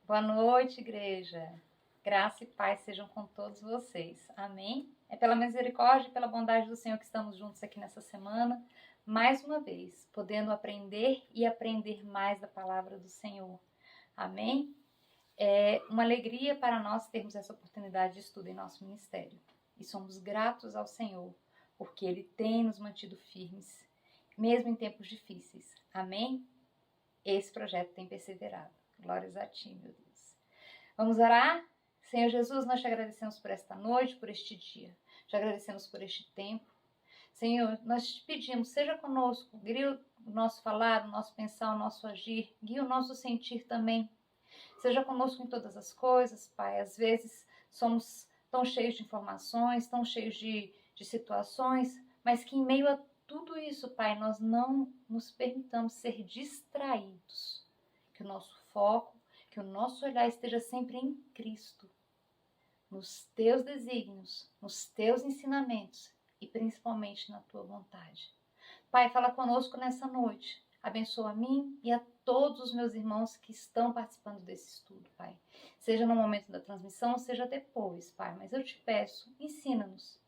Boa noite, igreja. Graça e paz sejam com todos vocês. Amém? É pela misericórdia e pela bondade do Senhor que estamos juntos aqui nessa semana, mais uma vez, podendo aprender e aprender mais da palavra do Senhor. Amém? É uma alegria para nós termos essa oportunidade de estudo em nosso ministério. E somos gratos ao Senhor, porque Ele tem nos mantido firmes, mesmo em tempos difíceis. Amém? Esse projeto tem perseverado. Glórias a Ti, meu Deus. Vamos orar? Senhor Jesus, nós te agradecemos por esta noite, por este dia. Te agradecemos por este tempo. Senhor, nós te pedimos, seja conosco, guie o nosso falar, o nosso pensar, o nosso agir, guie o nosso sentir também. Seja conosco em todas as coisas, Pai. Às vezes somos tão cheios de informações, tão cheios de situações, mas que em meio a tudo isso, Pai, nós não nos permitamos ser distraídos. Que o nosso foco, que o nosso olhar esteja sempre em Cristo, nos teus desígnios, nos teus ensinamentos e principalmente na tua vontade. Pai, fala conosco nessa noite. Abençoa a mim e a todos os meus irmãos que estão participando desse estudo, Pai. Seja no momento da transmissão, seja depois, Pai. Mas eu te peço, ensina-nos.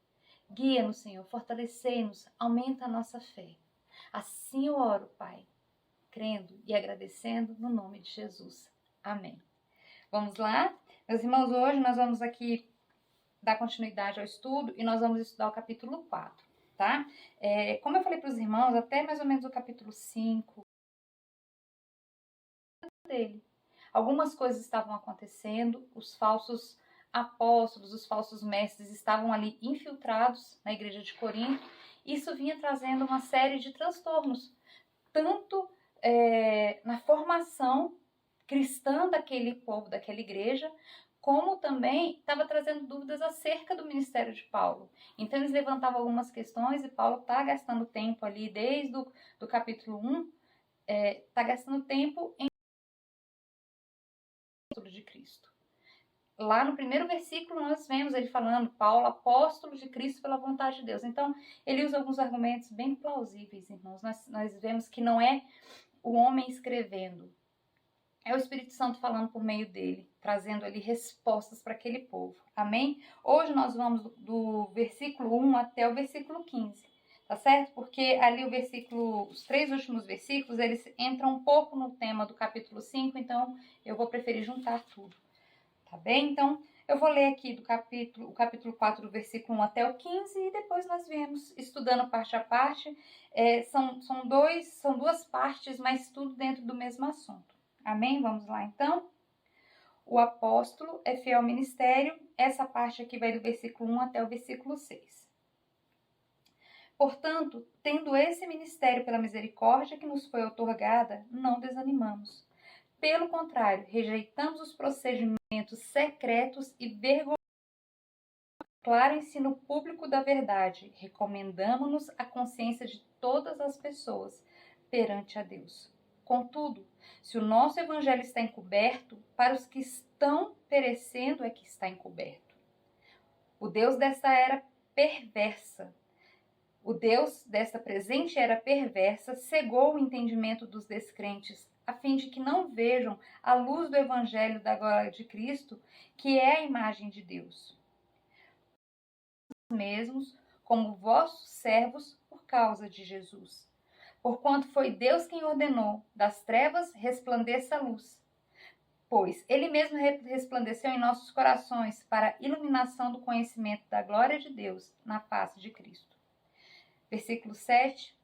Guia-nos, Senhor, fortalecei-nos, aumenta a nossa fé. Assim eu oro, Pai, crendo e agradecendo no nome de Jesus. Amém. Vamos lá? Meus irmãos, hoje nós vamos aqui dar continuidade ao estudo e nós vamos estudar o capítulo 4, tá? Como eu falei para os irmãos, até mais ou menos o capítulo 5 dele. Algumas coisas estavam acontecendo, os falsos apóstolos, os falsos mestres estavam ali infiltrados na igreja de Corinto. Isso vinha trazendo uma série de transtornos, tanto na formação cristã daquele povo, daquela igreja, como também estava trazendo dúvidas acerca do ministério de Paulo. Então eles levantavam algumas questões e Paulo está gastando tempo ali, desde do capítulo 1, está gastando tempo em de Cristo. Lá no primeiro versículo nós vemos ele falando, Paulo, apóstolo de Cristo pela vontade de Deus. Então ele usa alguns argumentos bem plausíveis, irmãos. Nós vemos que não é o homem escrevendo, é o Espírito Santo falando por meio dele, trazendo ali respostas para aquele povo. Amém? Hoje nós vamos do versículo 1 até o versículo 15. Tá certo? Porque ali os 3 últimos versículos, eles entram um pouco no tema do capítulo 5, então eu vou preferir juntar tudo. Tá bem? Então, eu vou ler aqui o capítulo 4, do versículo 1 até o 15, e depois nós viemos estudando parte a parte. São duas partes, mas tudo dentro do mesmo assunto. Amém? Vamos lá, então. O apóstolo é fiel ao ministério. Essa parte aqui vai do versículo 1 até o versículo 6. Portanto, tendo esse ministério pela misericórdia que nos foi outorgada, não desanimamos. Pelo contrário, rejeitamos os procedimentos secretos e vergonhosos. Claro ensino público da verdade, recomendamo-nos a consciência de todas as pessoas perante a Deus. Contudo, se o nosso evangelho está encoberto, para os que estão perecendo é que está encoberto. O Deus desta era perversa, o Deus desta presente era perversa, cegou o entendimento dos descrentes, a fim de que não vejam a luz do evangelho da glória de Cristo, que é a imagem de Deus. Mesmos como vossos servos por causa de Jesus. Porquanto foi Deus quem ordenou, das trevas resplandeça a luz. Pois ele mesmo resplandeceu em nossos corações para a iluminação do conhecimento da glória de Deus na face de Cristo. Versículo 7.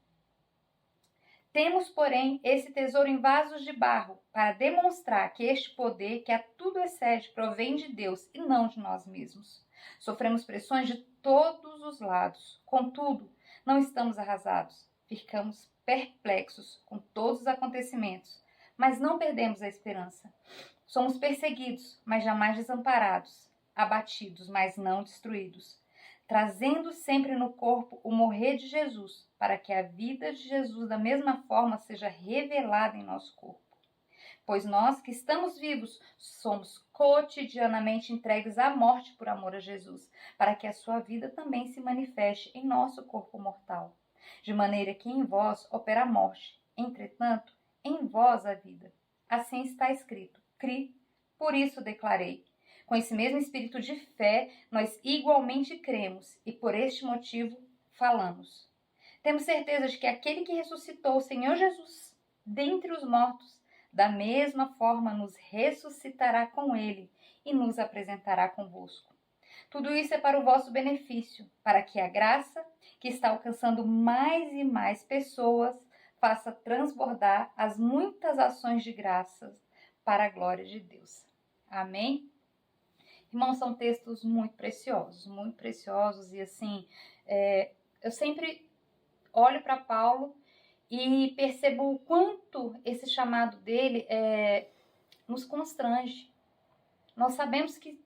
Temos, porém, esse tesouro em vasos de barro, para demonstrar que este poder, que a tudo excede, provém de Deus e não de nós mesmos. Sofremos pressões de todos os lados, contudo, não estamos arrasados. Ficamos perplexos com todos os acontecimentos, mas não perdemos a esperança. Somos perseguidos, mas jamais desamparados, abatidos, mas não destruídos, trazendo sempre no corpo o morrer de Jesus, para que a vida de Jesus da mesma forma seja revelada em nosso corpo. Pois nós que estamos vivos somos cotidianamente entregues à morte por amor a Jesus, para que a sua vida também se manifeste em nosso corpo mortal. De maneira que em vós opera a morte, entretanto, em vós a vida. Assim está escrito: cri, Por isso declarei. Com esse mesmo espírito de fé, nós igualmente cremos e por este motivo falamos. Temos certeza de que aquele que ressuscitou o Senhor Jesus dentre os mortos, da mesma forma nos ressuscitará com ele e nos apresentará convosco. Tudo isso é para o vosso benefício, para que a graça, que está alcançando mais e mais pessoas, faça transbordar as muitas ações de graças para a glória de Deus. Amém? Irmãos, são textos muito preciosos e assim, eu sempre olho para Paulo e percebo o quanto esse chamado dele nos constrange. Nós sabemos que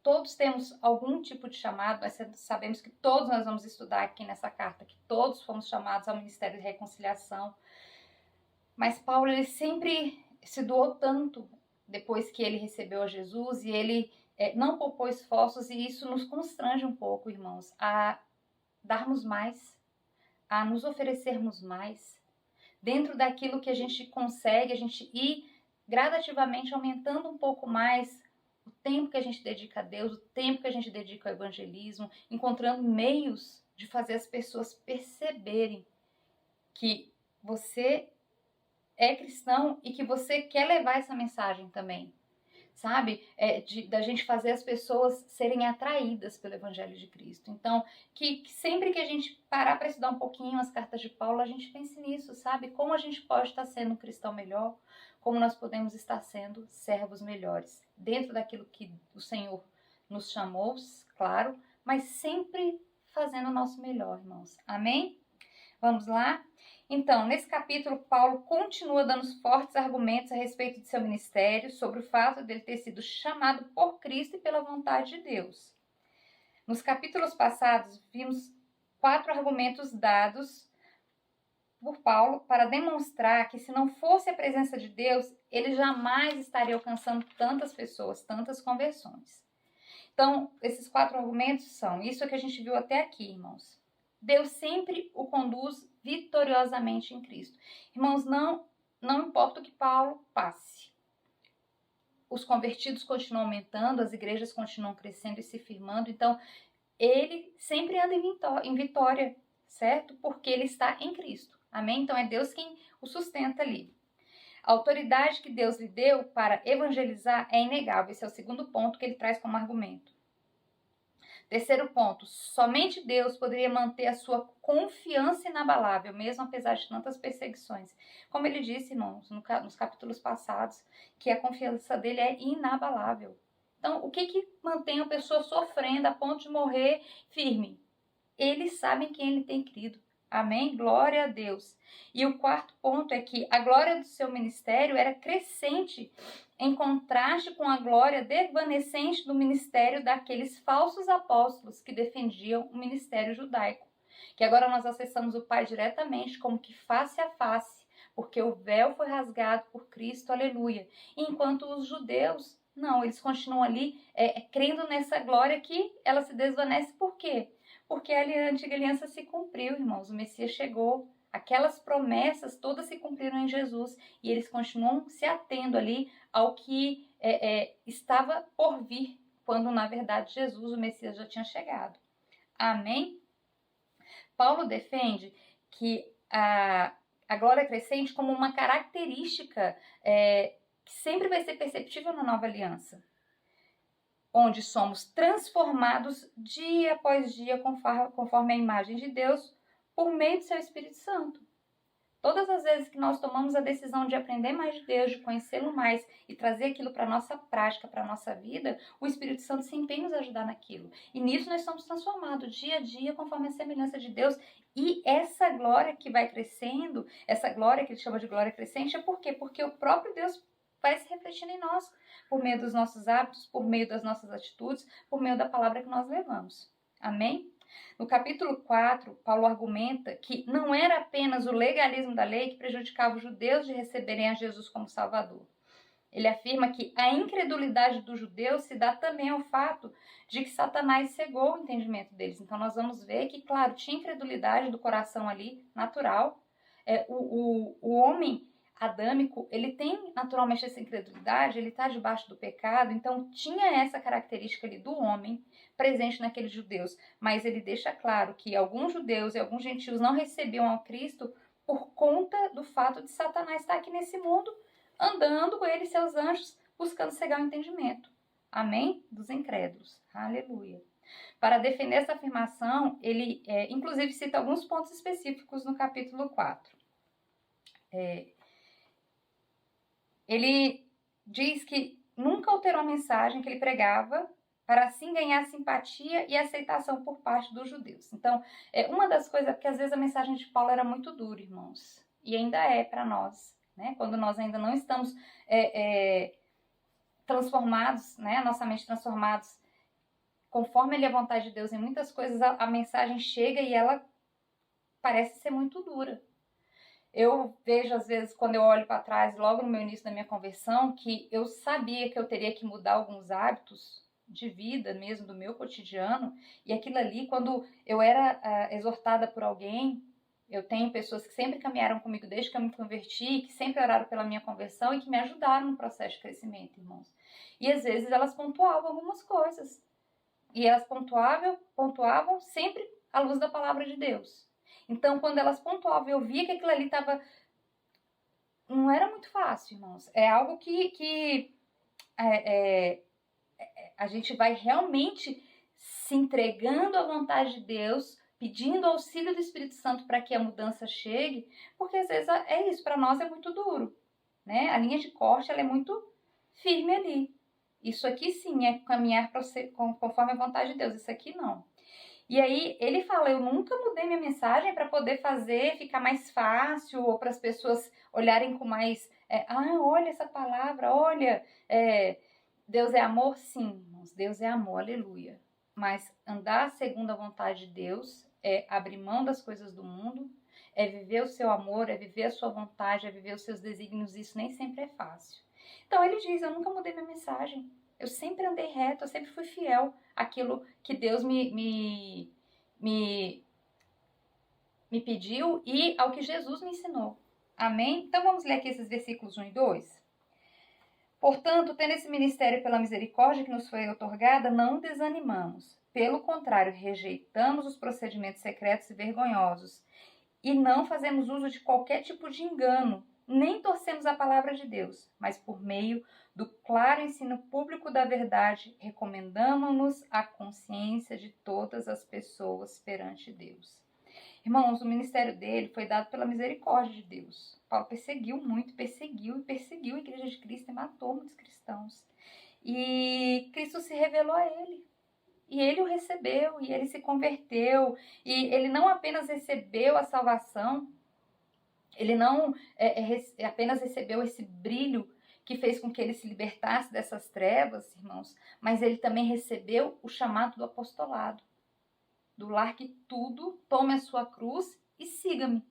todos temos algum tipo de chamado, nós sabemos que todos nós vamos estudar aqui nessa carta, que todos fomos chamados ao ministério de reconciliação. Mas Paulo, ele sempre se doou tanto depois que ele recebeu a Jesus e ele não poupou esforços, e isso nos constrange um pouco, irmãos, a darmos mais, a nos oferecermos mais, dentro daquilo que a gente consegue, a gente ir gradativamente aumentando um pouco mais o tempo que a gente dedica a Deus, o tempo que a gente dedica ao evangelismo, encontrando meios de fazer as pessoas perceberem que você é cristão e que você quer levar essa mensagem também, sabe? Da gente fazer as pessoas serem atraídas pelo Evangelho de Cristo. Então, que sempre que a gente parar para estudar um pouquinho as cartas de Paulo, a gente pense nisso, sabe? Como a gente pode estar sendo um cristão melhor, como nós podemos estar sendo servos melhores, dentro daquilo que o Senhor nos chamou, claro, mas sempre fazendo o nosso melhor, irmãos. Amém? Vamos lá? Então, nesse capítulo, Paulo continua dando fortes argumentos a respeito de seu ministério, sobre o fato dele ter sido chamado por Cristo e pela vontade de Deus. Nos capítulos passados, vimos 4 argumentos dados por Paulo para demonstrar que, se não fosse a presença de Deus, ele jamais estaria alcançando tantas pessoas, tantas conversões. Então, esses 4 argumentos são isso que a gente viu até aqui, irmãos. Deus sempre o conduz vitoriosamente em Cristo. Irmãos, não importa o que Paulo passe. Os convertidos continuam aumentando, as igrejas continuam crescendo e se firmando. Então, ele sempre anda em vitória, certo? Porque ele está em Cristo. Amém? Então, é Deus quem o sustenta ali. A autoridade que Deus lhe deu para evangelizar é inegável. Esse é o segundo ponto que ele traz como argumento. Terceiro ponto, somente Deus poderia manter a sua confiança inabalável, mesmo apesar de tantas perseguições. Como ele disse, irmãos, nos capítulos passados, que a confiança dele é inabalável. Então, o que mantém a pessoa sofrendo a ponto de morrer firme? Eles sabem quem ele tem crido. Amém? Glória a Deus. E o quarto ponto é que a glória do seu ministério era crescente, em contraste com a glória desvanecente do ministério daqueles falsos apóstolos que defendiam o ministério judaico. Que agora nós acessamos o Pai diretamente, como que face a face, porque o véu foi rasgado por Cristo, aleluia. Enquanto os judeus, não, eles continuam ali crendo nessa glória que ela se desvanece. Por quê? Porque a antiga aliança se cumpriu, irmãos, o Messias chegou. Aquelas promessas todas se cumpriram em Jesus e eles continuam se atendo ali ao que estava por vir, quando na verdade Jesus, o Messias, já tinha chegado. Amém? Paulo defende que a glória crescente como uma característica que sempre vai ser perceptível na nova aliança, onde somos transformados dia após dia conforme a imagem de Deus, por meio do seu Espírito Santo. Todas as vezes que nós tomamos a decisão de aprender mais de Deus, de conhecê-lo mais e trazer aquilo para a nossa prática, para a nossa vida, o Espírito Santo se empenha em nos ajudar naquilo. E nisso nós somos transformados dia a dia conforme a semelhança de Deus. E essa glória que vai crescendo, essa glória que ele chama de glória crescente, é por quê? Porque o próprio Deus vai se refletindo em nós, por meio dos nossos hábitos, por meio das nossas atitudes, por meio da palavra que nós levamos. Amém? No capítulo 4, Paulo argumenta que não era apenas o legalismo da lei que prejudicava os judeus de receberem a Jesus como Salvador. Ele afirma que a incredulidade dos judeus se dá também ao fato de que Satanás cegou o entendimento deles. Então nós vamos ver que, claro, tinha incredulidade do coração ali, natural. O homem, adâmico, ele tem naturalmente essa incredulidade, ele está debaixo do pecado, então tinha essa característica ali do homem presente naqueles judeus, mas ele deixa claro que alguns judeus e alguns gentios não recebiam ao Cristo por conta do fato de Satanás estar aqui nesse mundo, andando com ele e seus anjos, buscando cegar o entendimento. Amém? Dos incrédulos. Aleluia. Para defender essa afirmação, ele inclusive cita alguns pontos específicos no capítulo 4. Ele diz que nunca alterou a mensagem que ele pregava para assim ganhar simpatia e aceitação por parte dos judeus. Então, uma das coisas é porque às vezes a mensagem de Paulo era muito dura, irmãos, e ainda é para nós, né? Quando nós ainda não estamos transformados, né? Nossa mente transformados conforme ele é a vontade de Deus em muitas coisas, a mensagem chega e ela parece ser muito dura. Eu vejo, às vezes, quando eu olho para trás, logo no meu início da minha conversão, que eu sabia que eu teria que mudar alguns hábitos de vida mesmo, do meu cotidiano, e aquilo ali, quando eu era exortada por alguém, eu tenho pessoas que sempre caminharam comigo desde que eu me converti, que sempre oraram pela minha conversão e que me ajudaram no processo de crescimento, irmãos. E às vezes elas pontuavam algumas coisas, e elas pontuavam sempre à luz da palavra de Deus. Então, quando elas pontuavam, eu via que aquilo ali estava... Não era muito fácil, irmãos. É algo que a gente vai realmente se entregando à vontade de Deus, pedindo auxílio do Espírito Santo para que a mudança chegue, porque às vezes é isso, para nós é muito duro, né? A linha de corte, ela é muito firme ali. Isso aqui sim é caminhar conforme a vontade de Deus, isso aqui não. E aí ele fala, eu nunca mudei minha mensagem para poder ficar mais fácil, ou para as pessoas olharem com mais, olha essa palavra, olha, Deus é amor? Sim, irmãos, Deus é amor, aleluia. Mas andar segundo a vontade de Deus é abrir mão das coisas do mundo, é viver o seu amor, é viver a sua vontade, é viver os seus desígnios, isso nem sempre é fácil. Então ele diz, eu nunca mudei minha mensagem. Eu sempre andei reto, eu sempre fui fiel àquilo que Deus me pediu e ao que Jesus me ensinou. Amém? Então vamos ler aqui esses versículos 1 e 2. Portanto, tendo esse ministério pela misericórdia que nos foi otorgada, não desanimamos. Pelo contrário, rejeitamos os procedimentos secretos e vergonhosos e não fazemos uso de qualquer tipo de engano, nem torcemos a palavra de Deus, mas por meio do claro ensino público da verdade, recomendamos-nos à consciência de todas as pessoas perante Deus. Irmãos, o ministério dele foi dado pela misericórdia de Deus. Paulo perseguiu a igreja de Cristo e matou muitos cristãos. E Cristo se revelou a ele. E ele o recebeu, e ele se converteu. E ele não apenas recebeu a salvação, ele não apenas recebeu esse brilho que fez com que ele se libertasse dessas trevas, irmãos, mas ele também recebeu o chamado do apostolado. Do largue tudo, tome a sua cruz e siga-me.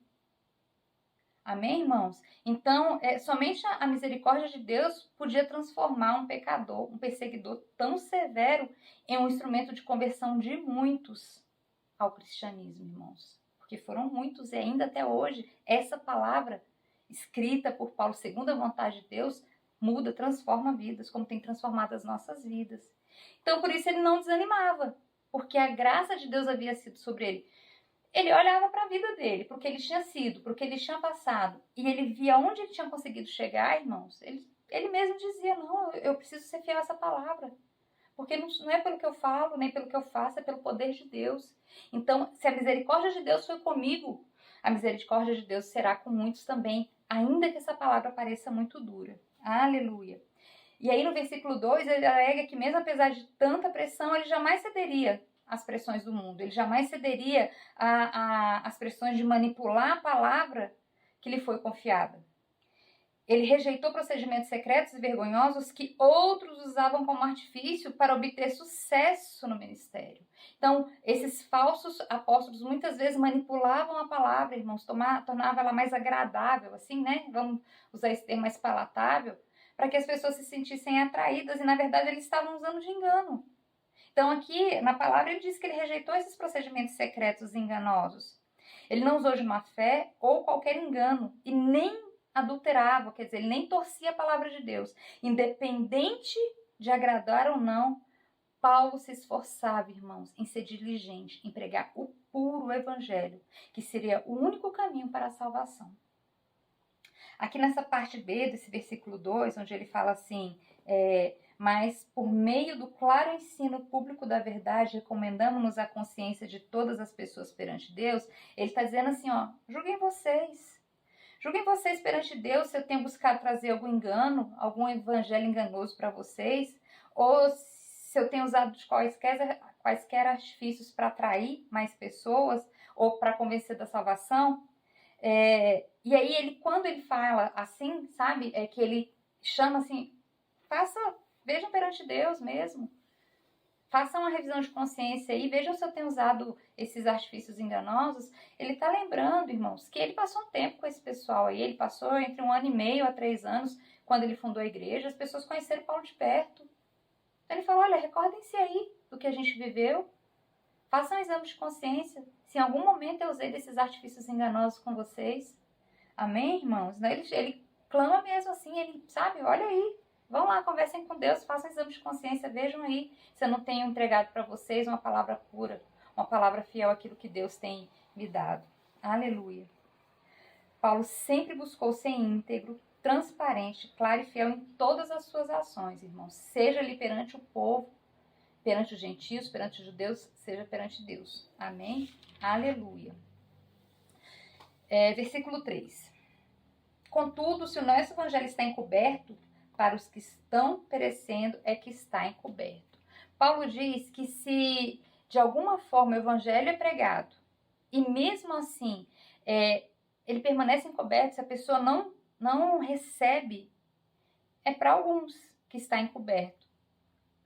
Amém, irmãos? Então, somente a misericórdia de Deus podia transformar um pecador, um perseguidor tão severo em um instrumento de conversão de muitos ao cristianismo, irmãos. Porque foram muitos e ainda até hoje, essa palavra escrita por Paulo, segundo a vontade de Deus, muda, transforma vidas, como tem transformado as nossas vidas. Então, por isso ele não desanimava, porque a graça de Deus havia sido sobre ele. Ele olhava para a vida dele, para o que ele tinha sido, para o que ele tinha passado, e ele via onde ele tinha conseguido chegar, irmãos. Ele mesmo dizia, não, eu preciso ser fiel a essa palavra, porque não é pelo que eu falo, nem pelo que eu faço, é pelo poder de Deus. Então, se a misericórdia de Deus foi comigo, a misericórdia de Deus será com muitos também, ainda que essa palavra pareça muito dura. Aleluia. E aí no versículo 2, ele alega que mesmo apesar de tanta pressão, ele jamais cederia às pressões do mundo. Ele jamais cederia às pressões de manipular a palavra que lhe foi confiada. Ele rejeitou procedimentos secretos e vergonhosos que outros usavam como artifício para obter sucesso no ministério. Então, esses falsos apóstolos muitas vezes manipulavam a palavra, irmãos, tornavam ela mais agradável, assim, né? Vamos usar esse termo mais palatável, para que as pessoas se sentissem atraídas e, na verdade, eles estavam usando de engano. Então, aqui, na palavra, ele diz que ele rejeitou esses procedimentos secretos e enganosos. Ele não usou de má fé ou qualquer engano e nem adulterava, quer dizer, ele nem torcia a palavra de Deus. Independente de agradar ou não, Paulo se esforçava, irmãos, em ser diligente, em pregar o puro evangelho, que seria o único caminho para a salvação. Aqui nessa parte B desse versículo 2, onde ele fala assim, mas por meio do claro ensino público da verdade, recomendamos-nos a consciência de todas as pessoas perante Deus, ele está dizendo assim, ó, julguem vocês perante Deus se eu tenho buscado trazer algum engano, algum evangelho enganoso para vocês, ou se eu tenho usado de quaisquer artifícios para atrair mais pessoas, ou para convencer da salvação. E aí, quando ele fala assim, sabe, é que ele chama assim, vejam perante Deus mesmo. Façam uma revisão de consciência aí, vejam se eu tenho usado esses artifícios enganosos. Ele está lembrando, irmãos, que ele passou um tempo com esse pessoal aí, ele passou entre 1 ano e meio a 3 anos, quando ele fundou a igreja, as pessoas conheceram Paulo de perto. Ele falou, olha, recordem-se aí do que a gente viveu, façam um exame de consciência, se em algum momento eu usei desses artifícios enganosos com vocês. Amém, irmãos? Ele clama mesmo assim, ele sabe, olha aí, vão lá, conversem com Deus, façam um exame de consciência, vejam aí se eu não tenho entregado para vocês uma palavra pura, uma palavra fiel àquilo que Deus tem me dado. Aleluia. Paulo sempre buscou ser íntegro, transparente, claro e fiel em todas as suas ações, irmãos. Seja ali perante o povo, perante os gentios, perante os judeus, seja perante Deus. Amém? Aleluia. Versículo 3. Contudo, se o nosso evangelho está encoberto, para os que estão perecendo é que está encoberto. Paulo diz que se de alguma forma o evangelho é pregado e mesmo assim ele permanece encoberto, se a pessoa não recebe, é para alguns que está encoberto.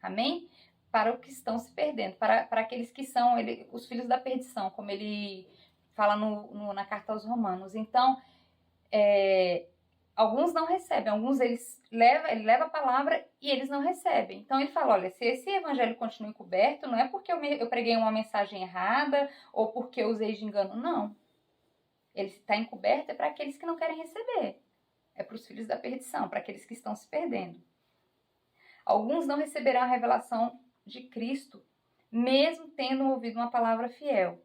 Amém? Para os que estão se perdendo, para aqueles que são os filhos da perdição, como ele fala na carta aos Romanos. Então, alguns não recebem, alguns ele leva a palavra e eles não recebem. Então ele fala, olha, se esse evangelho continua encoberto, não é porque eu preguei uma mensagem errada ou porque eu usei de engano, não. Ele está encoberto para aqueles que não querem receber. É para os filhos da perdição, para aqueles que estão se perdendo. Alguns não receberão a revelação de Cristo, mesmo tendo ouvido uma palavra fiel.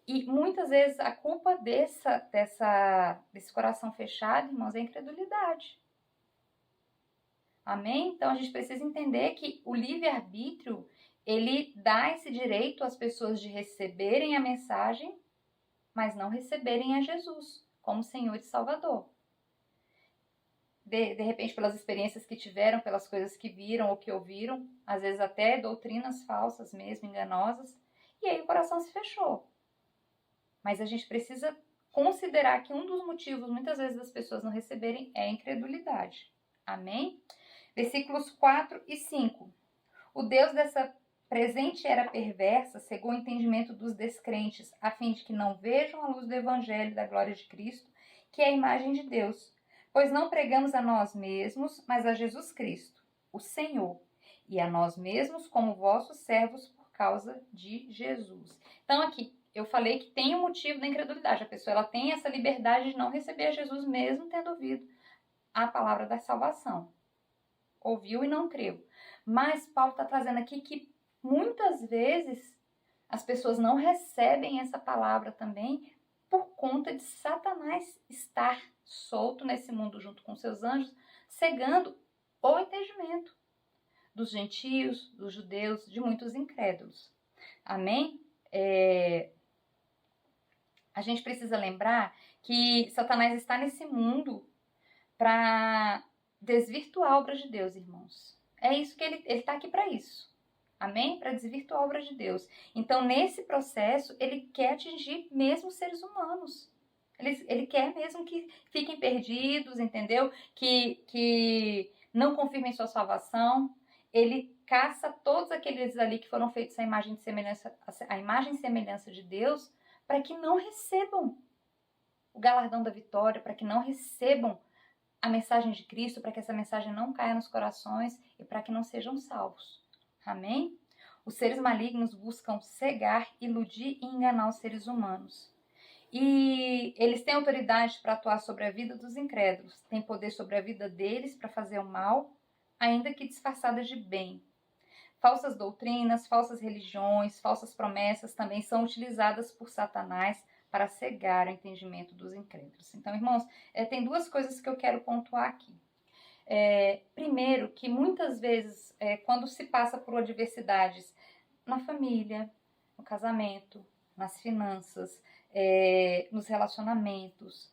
E muitas vezes a culpa desse coração fechado, irmãos, é a incredulidade. Amém? Então a gente precisa entender que o livre-arbítrio, ele dá esse direito às pessoas de receberem a mensagem, mas não receberem a Jesus como Senhor e Salvador. De repente, pelas experiências que tiveram, pelas coisas que viram ou que ouviram, às vezes até doutrinas falsas mesmo, enganosas, e aí o coração se fechou. Mas a gente precisa considerar que um dos motivos, muitas vezes, das pessoas não receberem é a incredulidade. Amém? Versículos 4 e 5. O Deus dessa presente era perversa, cegou o entendimento dos descrentes, a fim de que não vejam a luz do Evangelho da glória de Cristo, que é a imagem de Deus. Pois não pregamos a nós mesmos, mas a Jesus Cristo, o Senhor, e a nós mesmos como vossos servos por causa de Jesus. Então aqui, eu falei que tem um motivo da incredulidade. A pessoa ela tem essa liberdade de não receber a Jesus mesmo tendo ouvido a palavra da salvação. Ouviu e não creu. Mas Paulo está trazendo aqui que muitas vezes as pessoas não recebem essa palavra também por conta de Satanás estar solto nesse mundo junto com seus anjos, cegando o entendimento dos gentios, dos judeus, de muitos incrédulos. Amém? A gente precisa lembrar que Satanás está nesse mundo para desvirtuar a obra de Deus, irmãos. É isso que ele está aqui para isso. Amém? Para desvirtuar a obra de Deus. Então, nesse processo, ele quer atingir mesmo seres humanos. Ele quer mesmo que fiquem perdidos, entendeu? Que não confirmem sua salvação. Ele caça todos aqueles ali que foram feitos à imagem e semelhança de Deus, para que não recebam o galardão da vitória, para que não recebam a mensagem de Cristo, para que essa mensagem não caia nos corações e para que não sejam salvos. Amém? Os seres malignos buscam cegar, iludir e enganar os seres humanos. E eles têm autoridade para atuar sobre a vida dos incrédulos, têm poder sobre a vida deles para fazer o mal, ainda que disfarçadas de bem. Falsas doutrinas, falsas religiões, falsas promessas também são utilizadas por Satanás para cegar o entendimento dos incrédulos. Então, irmãos, tem duas coisas que eu quero pontuar aqui. Primeiro, que muitas vezes, quando se passa por adversidades na família, no casamento, nas finanças, nos relacionamentos,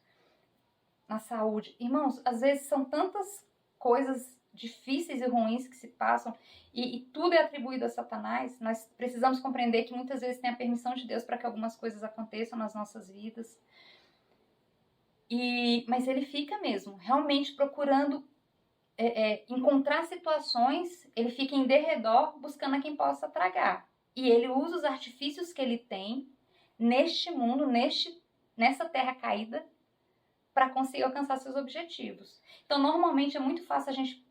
na saúde, irmãos, às vezes são tantas coisas difíceis e ruins que se passam e tudo é atribuído a Satanás. Nós precisamos compreender que muitas vezes tem a permissão de Deus para que algumas coisas aconteçam nas nossas vidas. Mas ele fica mesmo, realmente procurando encontrar situações, ele fica em derredor buscando a quem possa tragar. E ele usa os artifícios que ele tem neste mundo, nessa terra caída, para conseguir alcançar seus objetivos. Então, normalmente é muito fácil a gente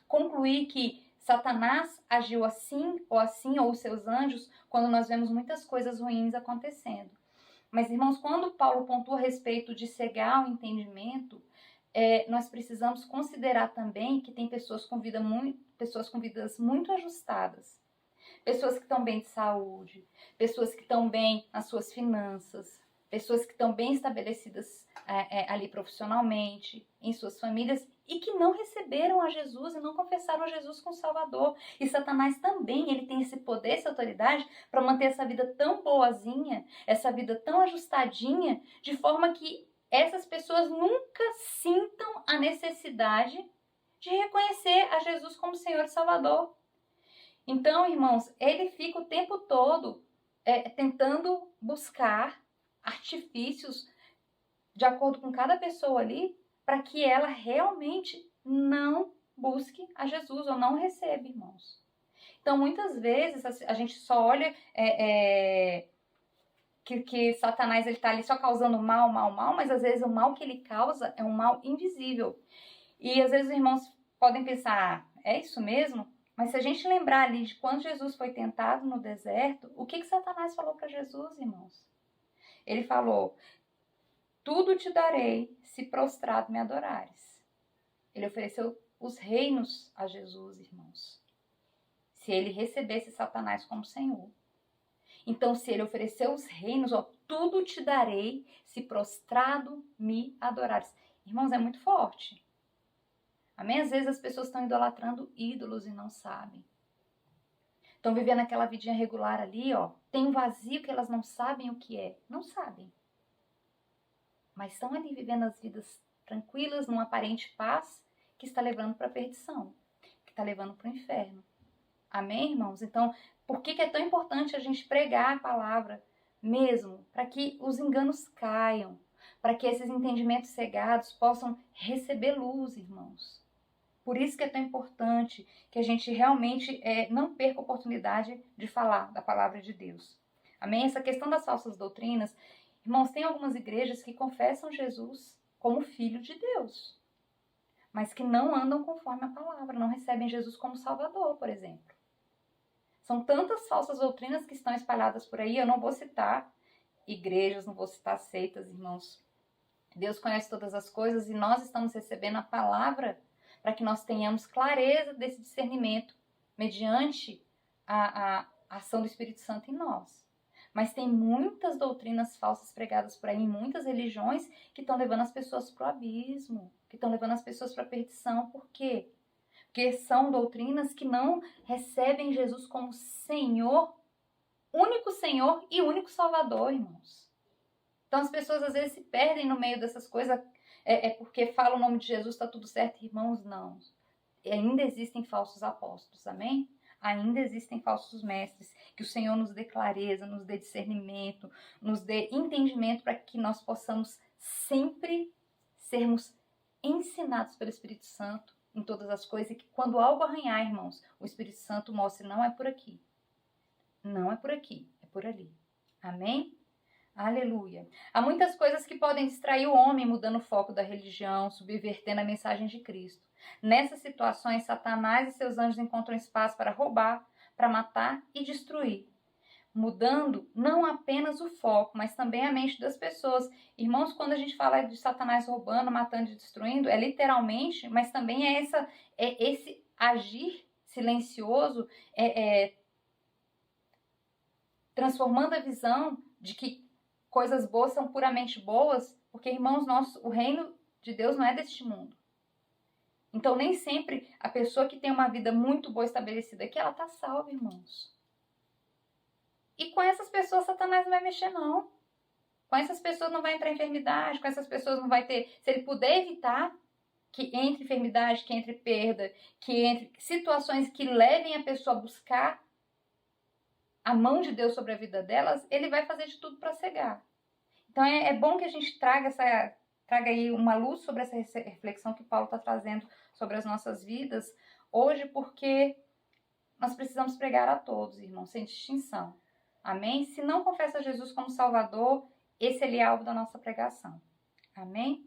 concluir que Satanás agiu assim, ou os seus anjos, quando nós vemos muitas coisas ruins acontecendo. Mas, irmãos, quando Paulo pontua a respeito de cegar o entendimento, nós precisamos considerar também que tem pessoas com vidas muito ajustadas, pessoas que estão bem de saúde, pessoas que estão bem nas suas finanças, pessoas que estão bem estabelecidas ali profissionalmente, em suas famílias, e que não receberam a Jesus e não confessaram a Jesus como Salvador. E Satanás também, ele tem esse poder, essa autoridade para manter essa vida tão boazinha, essa vida tão ajustadinha, de forma que essas pessoas nunca sintam a necessidade de reconhecer a Jesus como Senhor e Salvador. Então, irmãos, ele fica o tempo todo tentando buscar artifícios de acordo com cada pessoa ali, para que ela realmente não busque a Jesus ou não receba, irmãos. Então, muitas vezes, a gente só olha que Satanás está ali só causando mal, mas às vezes o mal que ele causa é um mal invisível. E às vezes os irmãos podem pensar, é isso mesmo? Mas se a gente lembrar ali de quando Jesus foi tentado no deserto, o que Satanás falou para Jesus, irmãos? Ele falou, tudo te darei se prostrado me adorares. Ele ofereceu os reinos a Jesus, irmãos. Se ele recebesse Satanás como Senhor. Então, se ele ofereceu os reinos, tudo te darei se prostrado me adorares. Irmãos, é muito forte. Amém? Às vezes as pessoas estão idolatrando ídolos e não sabem. Estão vivendo aquela vidinha regular ali, tem um vazio que elas não sabem o que é. Não sabem. Mas estão ali vivendo as vidas tranquilas, numa aparente paz, que está levando para a perdição, que está levando para o inferno. Amém, irmãos? Então, por que é tão importante a gente pregar a palavra mesmo? Para que os enganos caiam, para que esses entendimentos cegados possam receber luz, irmãos. Por isso que é tão importante que a gente realmente não perca a oportunidade de falar da palavra de Deus. Amém? Essa questão das falsas doutrinas, irmãos, tem algumas igrejas que confessam Jesus como Filho de Deus, mas que não andam conforme a palavra, não recebem Jesus como Salvador, por exemplo. São tantas falsas doutrinas que estão espalhadas por aí, eu não vou citar igrejas, não vou citar seitas, irmãos. Deus conhece todas as coisas e nós estamos recebendo a palavra para que nós tenhamos clareza desse discernimento mediante a ação do Espírito Santo em nós. Mas tem muitas doutrinas falsas pregadas por aí em muitas religiões que estão levando as pessoas para o abismo, que estão levando as pessoas para a perdição. Por quê? Porque são doutrinas que não recebem Jesus como Senhor, único Senhor e único Salvador, irmãos. Então as pessoas às vezes se perdem no meio dessas coisas, porque falam o nome de Jesus, está tudo certo, irmãos, não. Ainda existem falsos apóstolos, amém? Ainda existem falsos mestres, que o Senhor nos dê clareza, nos dê discernimento, nos dê entendimento para que nós possamos sempre sermos ensinados pelo Espírito Santo em todas as coisas, e que quando algo arranhar, irmãos, o Espírito Santo mostre, não é por aqui. Não é por aqui, é por ali. Amém? Aleluia. Há muitas coisas que podem distrair o homem, mudando o foco da religião, subvertendo a mensagem de Cristo. Nessas situações, Satanás e seus anjos encontram espaço para roubar, para matar e destruir. mudando não apenas o foco, mas também a mente das pessoas. Irmãos, quando a gente fala de Satanás roubando, matando e destruindo, é literalmente, mas também é esse agir silencioso, transformando a visão de que coisas boas são puramente boas, porque, irmãos, o reino de Deus não é deste mundo. Então, nem sempre a pessoa que tem uma vida muito boa estabelecida aqui, ela está salva, irmãos. E com essas pessoas, Satanás não vai mexer, não. Com essas pessoas não vai entrar enfermidade, com essas pessoas não vai ter... Se ele puder evitar que entre enfermidade, que entre perda, que entre situações que levem a pessoa a buscar a mão de Deus sobre a vida delas, ele vai fazer de tudo para cegar. Então é bom que a gente traga aí uma luz sobre essa reflexão que Paulo está trazendo sobre as nossas vidas hoje, porque nós precisamos pregar a todos, irmãos, sem distinção. Amém? Se não confessa Jesus como Salvador, esse é alvo da nossa pregação. Amém?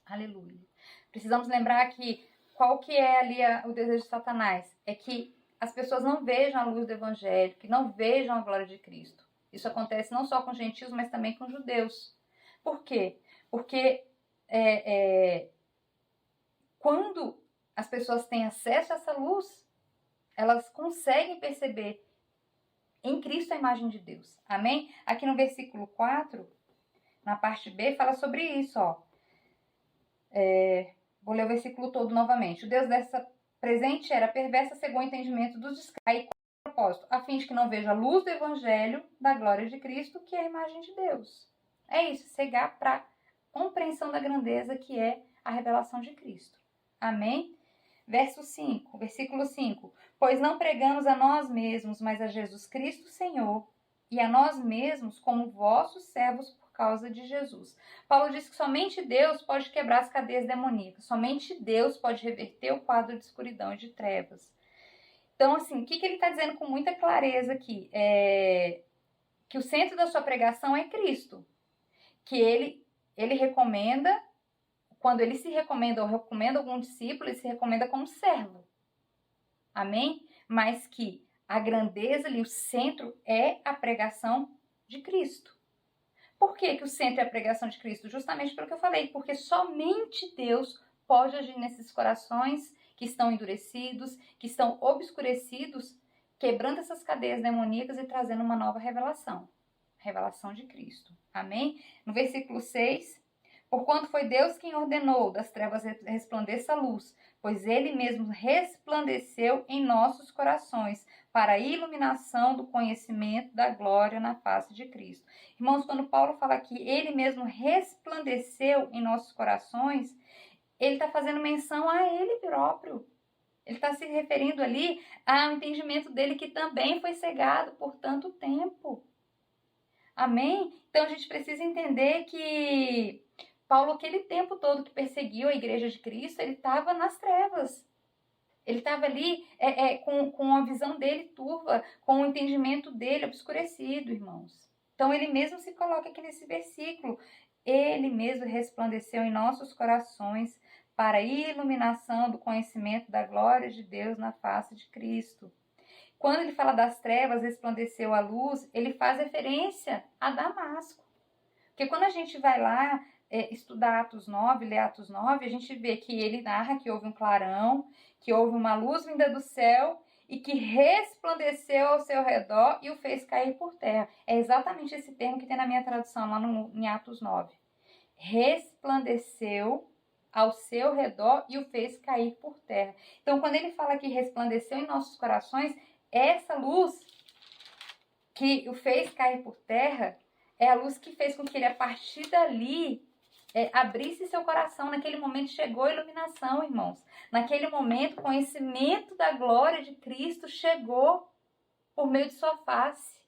Aleluia. Precisamos lembrar que qual que é ali o desejo de Satanás? É que as pessoas não vejam a luz do Evangelho, que não vejam a glória de Cristo. Isso acontece não só com gentios, mas também com judeus. Por quê? Porque quando as pessoas têm acesso a essa luz, elas conseguem perceber em Cristo a imagem de Deus. Amém? Aqui no versículo 4, na parte B, fala sobre isso, ó. Vou ler o versículo todo novamente. O Deus dessa presente era perversa segundo o entendimento dos descrentes. Com propósito, a fim de que não veja a luz do evangelho da glória de Cristo, que é a imagem de Deus. É isso, cegar para compreensão da grandeza que é a revelação de Cristo. Amém? Versículo 5. Pois não pregamos a nós mesmos, mas a Jesus Cristo Senhor, e a nós mesmos como vossos servos por causa de Jesus. Paulo diz que somente Deus pode quebrar as cadeias demoníacas, somente Deus pode reverter o quadro de escuridão e de trevas. Então, assim, o que ele está dizendo com muita clareza aqui? Que o centro da sua pregação é Cristo. Que ele recomenda, quando ele se recomenda ou recomenda algum discípulo, ele se recomenda como servo. Amém? Mas que a grandeza ali, o centro é a pregação de Cristo. Por que o centro é a pregação de Cristo? Justamente pelo que eu falei, porque somente Deus pode agir nesses corações que estão endurecidos, que estão obscurecidos, quebrando essas cadeias demoníacas e trazendo uma nova revelação. Revelação de Cristo. Amém? No versículo 6, porquanto foi Deus quem ordenou das trevas resplandeça a luz, pois ele mesmo resplandeceu em nossos corações para a iluminação do conhecimento da glória na face de Cristo. Irmãos, quando Paulo fala que ele mesmo resplandeceu em nossos corações, ele está fazendo menção a ele próprio. Ele está se referindo ali ao entendimento dele que também foi cegado por tanto tempo. Amém? Então a gente precisa entender que Paulo, aquele tempo todo que perseguiu a igreja de Cristo, ele estava nas trevas. Ele estava ali com a visão dele turva, com o entendimento dele obscurecido, irmãos. Então ele mesmo se coloca aqui nesse versículo. Ele mesmo resplandeceu em nossos corações para a iluminação do conhecimento da glória de Deus na face de Cristo. Quando ele fala das trevas, resplandeceu a luz, ele faz referência a Damasco. Porque quando a gente vai lá estudar Atos 9, ler Atos 9, a gente vê que ele narra que houve um clarão, que houve uma luz vinda do céu e que resplandeceu ao seu redor e o fez cair por terra. É exatamente esse termo que tem na minha tradução lá em Atos 9. Resplandeceu ao seu redor e o fez cair por terra. Então, quando ele fala que resplandeceu em nossos corações, essa luz que o fez cair por terra é a luz que fez com que ele, a partir dali, abrisse seu coração. Naquele momento chegou a iluminação, irmãos. Naquele momento, o conhecimento da glória de Cristo chegou por meio de sua face.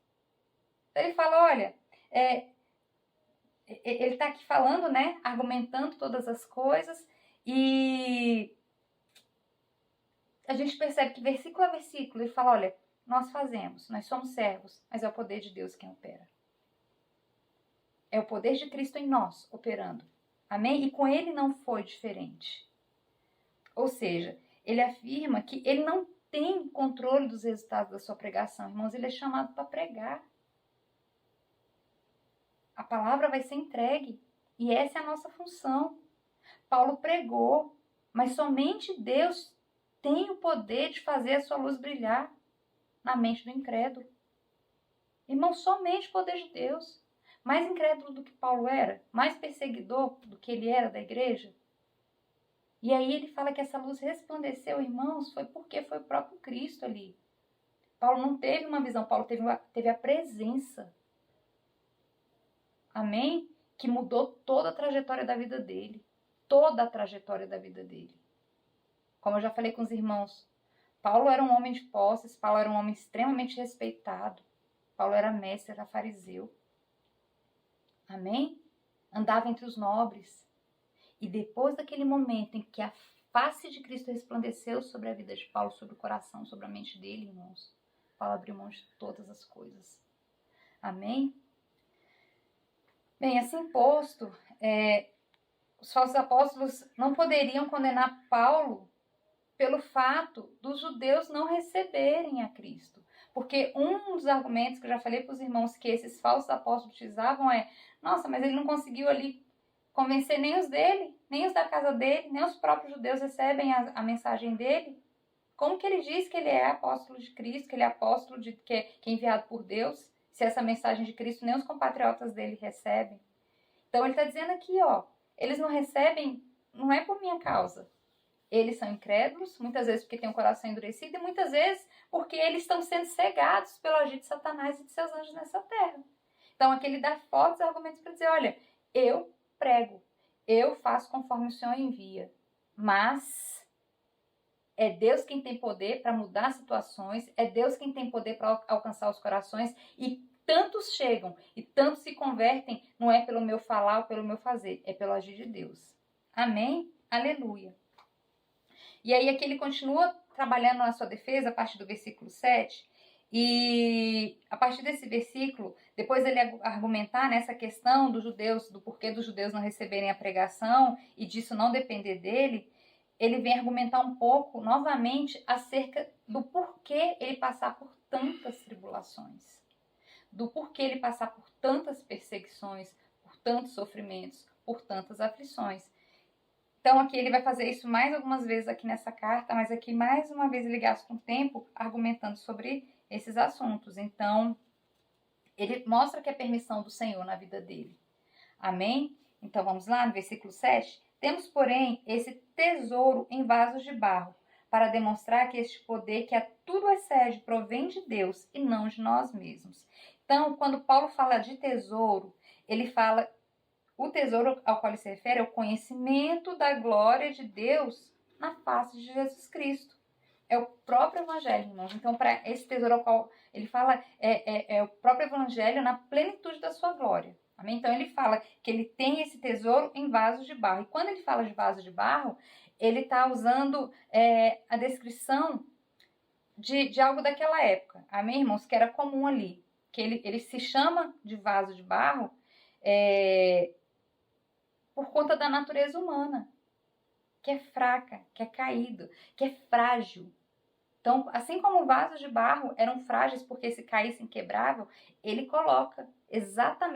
Então, ele fala, olha, ele está aqui falando, né, argumentando todas as coisas, e a gente percebe que versículo a versículo ele fala, olha, nós somos servos, mas é o poder de Deus quem opera. É o poder de Cristo em nós operando. Amém? E com ele não foi diferente. Ou seja, ele afirma que ele não tem controle dos resultados da sua pregação, irmãos. Ele é chamado para pregar. A palavra vai ser entregue. E essa é a nossa função. Paulo pregou, mas somente Deus tem o poder de fazer a sua luz brilhar na mente do incrédulo. Irmão, somente o poder de Deus. Mais incrédulo do que Paulo era, mais perseguidor do que ele era da igreja. E aí ele fala que essa luz resplandeceu, irmãos, foi porque foi o próprio Cristo ali. Paulo não teve uma visão, Paulo teve a presença. Amém? Que mudou toda a trajetória da vida dele. Toda a trajetória da vida dele. Como eu já falei com os irmãos, Paulo era um homem de posses, Paulo era um homem extremamente respeitado. Paulo era mestre, era fariseu. Amém? Andava entre os nobres. E depois daquele momento em que a face de Cristo resplandeceu sobre a vida de Paulo, sobre o coração, sobre a mente dele, irmãos, Paulo abriu mão de todas as coisas. Amém? Bem, assim posto, os falsos apóstolos não poderiam condenar Paulo pelo fato dos judeus não receberem a Cristo. Porque um dos argumentos que eu já falei para os irmãos que esses falsos apóstolos utilizavam é: nossa, mas ele não conseguiu ali convencer nem os dele, nem os da casa dele, nem os próprios judeus recebem a mensagem dele. Como que ele diz que ele é apóstolo de Cristo, que ele é apóstolo que é enviado por Deus, se essa mensagem de Cristo nem os compatriotas dele recebem? Então ele está dizendo aqui, eles não recebem, não é por minha causa. Eles são incrédulos, muitas vezes porque têm um coração endurecido, e muitas vezes porque eles estão sendo cegados pelo agir de Satanás e de seus anjos nessa terra. Então aqui ele dá fortes argumentos para dizer: olha, eu prego, eu faço conforme o Senhor envia, mas é Deus quem tem poder para mudar situações, é Deus quem tem poder para alcançar os corações, e tantos chegam e tantos se convertem, não é pelo meu falar ou pelo meu fazer, é pelo agir de Deus. Amém? Aleluia. E aí aqui ele continua trabalhando na sua defesa a partir do versículo 7, e a partir desse versículo, depois ele argumentar nessa questão dos judeus, do porquê dos judeus não receberem a pregação e disso não depender dele, ele vem argumentar um pouco novamente acerca do porquê ele passar por tantas tribulações, do porquê ele passar por tantas perseguições, por tantos sofrimentos, por tantas aflições. Então aqui ele vai fazer isso mais algumas vezes aqui nessa carta, mas aqui mais uma vez ele gasta um tempo argumentando sobre esses assuntos. Então ele mostra que é permissão do Senhor na vida dele. Amém? Então vamos lá no versículo 7. Temos, porém, esse tesouro em vasos de barro, para demonstrar que este poder que a tudo excede provém de Deus e não de nós mesmos. Então, quando Paulo fala de tesouro, ele fala... O tesouro ao qual ele se refere é o conhecimento da glória de Deus na face de Jesus Cristo. É o próprio Evangelho, irmãos. Então, para esse tesouro ao qual ele fala, é o próprio Evangelho na plenitude da sua glória. Amém? Então, ele fala que ele tem esse tesouro em vasos de barro. E quando ele fala de vasos de barro, ele está usando a descrição de algo daquela época. Amém, irmãos? Que era comum ali. Que ele se chama de vaso de barro por conta da natureza humana, que é fraca, que é caído, que é frágil. Então, assim como vasos de barro eram frágeis porque se caíssem quebrável, ele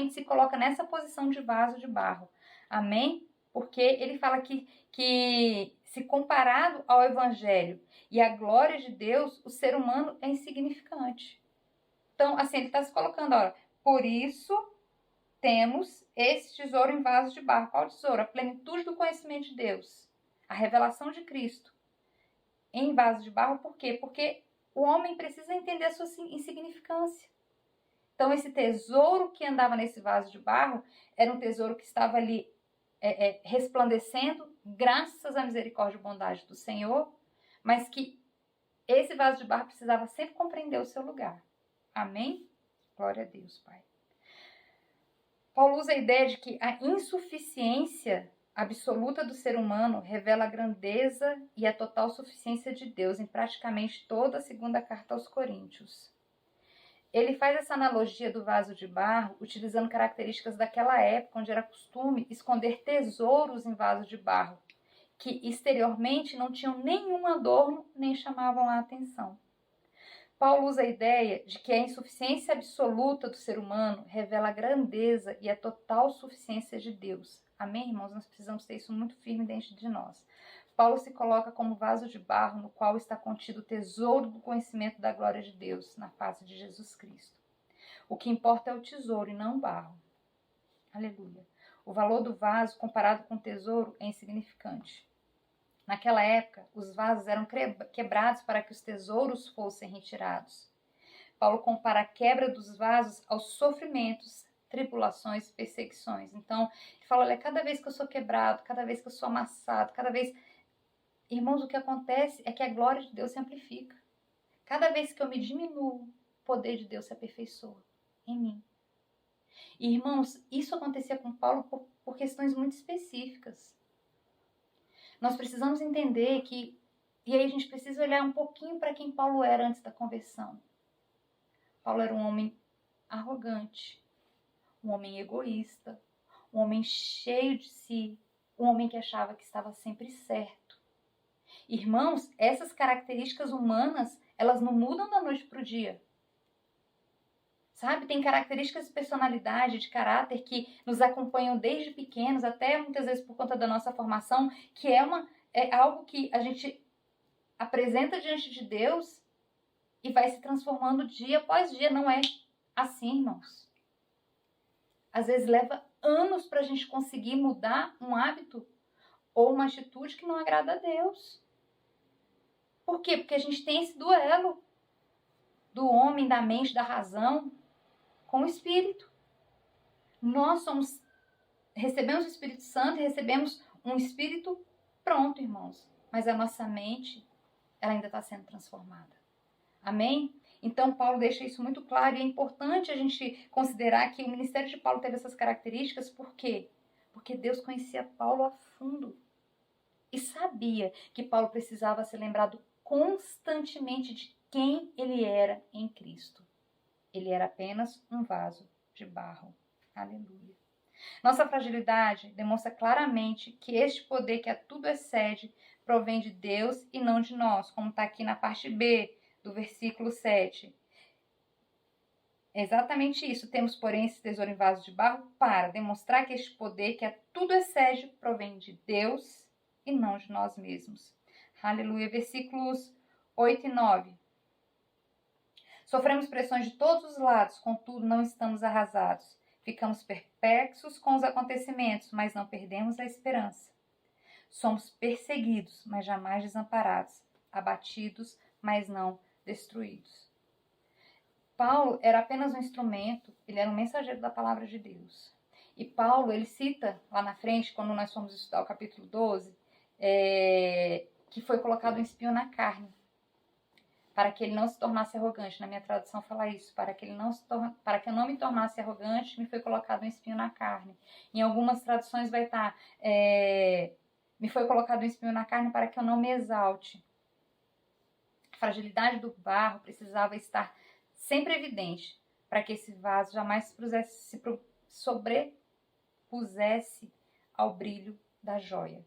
se coloca nessa posição de vaso de barro. Amém? Porque ele fala que se comparado ao Evangelho e à glória de Deus, o ser humano é insignificante. Então, assim, ele está se colocando, por isso temos esse tesouro em vasos de barro. Qual tesouro? A plenitude do conhecimento de Deus. A revelação de Cristo. Em vasos de barro, por quê? Porque o homem precisa entender a sua insignificância. Então, esse tesouro que andava nesse vaso de barro era um tesouro que estava ali resplandecendo, graças à misericórdia e bondade do Senhor, mas que esse vaso de barro precisava sempre compreender o seu lugar. Amém? Glória a Deus, Pai. Paulo usa a ideia de que a insuficiência absoluta do ser humano revela a grandeza e a total suficiência de Deus em praticamente toda a segunda carta aos Coríntios. Ele faz essa analogia do vaso de barro utilizando características daquela época, onde era costume esconder tesouros em vaso de barro, que exteriormente não tinham nenhum adorno nem chamavam a atenção. Paulo usa a ideia de que a insuficiência absoluta do ser humano revela a grandeza e a total suficiência de Deus. Amém, irmãos? Nós precisamos ter isso muito firme dentro de nós. Paulo se coloca como vaso de barro no qual está contido o tesouro do conhecimento da glória de Deus na face de Jesus Cristo. O que importa é o tesouro e não o barro. Aleluia. O valor do vaso comparado com o tesouro é insignificante. Naquela época, os vasos eram quebrados para que os tesouros fossem retirados. Paulo compara a quebra dos vasos aos sofrimentos, tribulações, perseguições. Então, ele fala, olha, cada vez que eu sou quebrado, cada vez que eu sou amassado, cada vez... Irmãos, o que acontece é que a glória de Deus se amplifica. Cada vez que eu me diminuo, o poder de Deus se aperfeiçoa em mim. E, irmãos, isso acontecia com Paulo por questões muito específicas. Nós precisamos entender que, e aí a gente precisa olhar um pouquinho para quem Paulo era antes da conversão. Paulo era um homem arrogante, um homem egoísta, um homem cheio de si, um homem que achava que estava sempre certo. Irmãos, essas características humanas, elas não mudam da noite para o dia. Sabe, tem características de personalidade, de caráter que nos acompanham desde pequenos, até muitas vezes por conta da nossa formação, que é algo que a gente apresenta diante de Deus e vai se transformando dia após dia. Não é assim, irmãos. Às vezes leva anos para a gente conseguir mudar um hábito ou uma atitude que não agrada a Deus. Por quê? Porque a gente tem esse duelo do homem, da mente, da razão com o Espírito. Nós recebemos o Espírito Santo e recebemos um Espírito pronto, irmãos. Mas a nossa mente, ela ainda está sendo transformada. Amém? Então, Paulo deixa isso muito claro e é importante a gente considerar que o ministério de Paulo teve essas características. Por quê? Porque Deus conhecia Paulo a fundo e sabia que Paulo precisava ser lembrado constantemente de quem ele era em Cristo. Ele era apenas um vaso de barro. Aleluia. Nossa fragilidade demonstra claramente que este poder que a tudo excede provém de Deus e não de nós, como está aqui na parte B do versículo 7. É exatamente isso. Temos, porém, esse tesouro em vaso de barro para demonstrar que este poder que a tudo excede provém de Deus e não de nós mesmos. Aleluia. Versículos 8 e 9. Sofremos pressões de todos os lados, contudo não estamos arrasados. Ficamos perplexos com os acontecimentos, mas não perdemos a esperança. Somos perseguidos, mas jamais desamparados. Abatidos, mas não destruídos. Paulo era apenas um instrumento, ele era um mensageiro da palavra de Deus. E Paulo, ele cita lá na frente, quando nós fomos estudar o capítulo 12, que foi colocado um espinho na carne, para que ele não se tornasse arrogante. Na minha tradução fala isso, para que eu não me tornasse arrogante, me foi colocado um espinho na carne. Em algumas traduções vai estar, me foi colocado um espinho na carne para que eu não me exalte. A fragilidade do barro precisava estar sempre evidente, para que esse vaso jamais se sobrepusesse ao brilho da joia,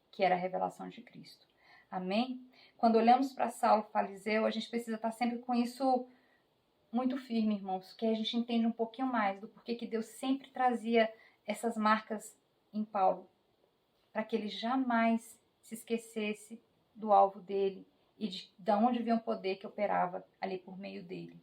que era a revelação de Cristo. Amém? Quando olhamos para Saulo fariseu, a gente precisa estar sempre com isso muito firme, irmãos, que a gente entende um pouquinho mais do porquê que Deus sempre trazia essas marcas em Paulo, para que ele jamais se esquecesse do alvo dele e de onde vinha o poder que operava ali por meio dele.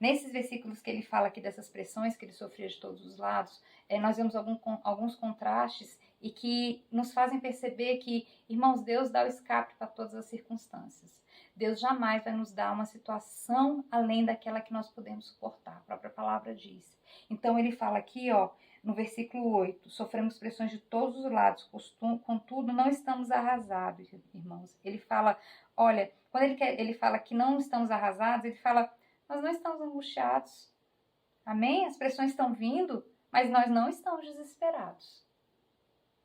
Nesses versículos que ele fala aqui dessas pressões que ele sofria de todos os lados, nós vemos alguns contrastes e que nos fazem perceber que, irmãos, Deus dá o escape para todas as circunstâncias. Deus jamais vai nos dar uma situação além daquela que nós podemos suportar. A própria palavra diz. Então ele fala aqui, no versículo 8, sofremos pressões de todos os lados, contudo não estamos arrasados, irmãos. Ele fala, olha, quando ele fala que não estamos arrasados, ele fala, nós não estamos angustiados. Amém? As pressões estão vindo, mas nós não estamos desesperados.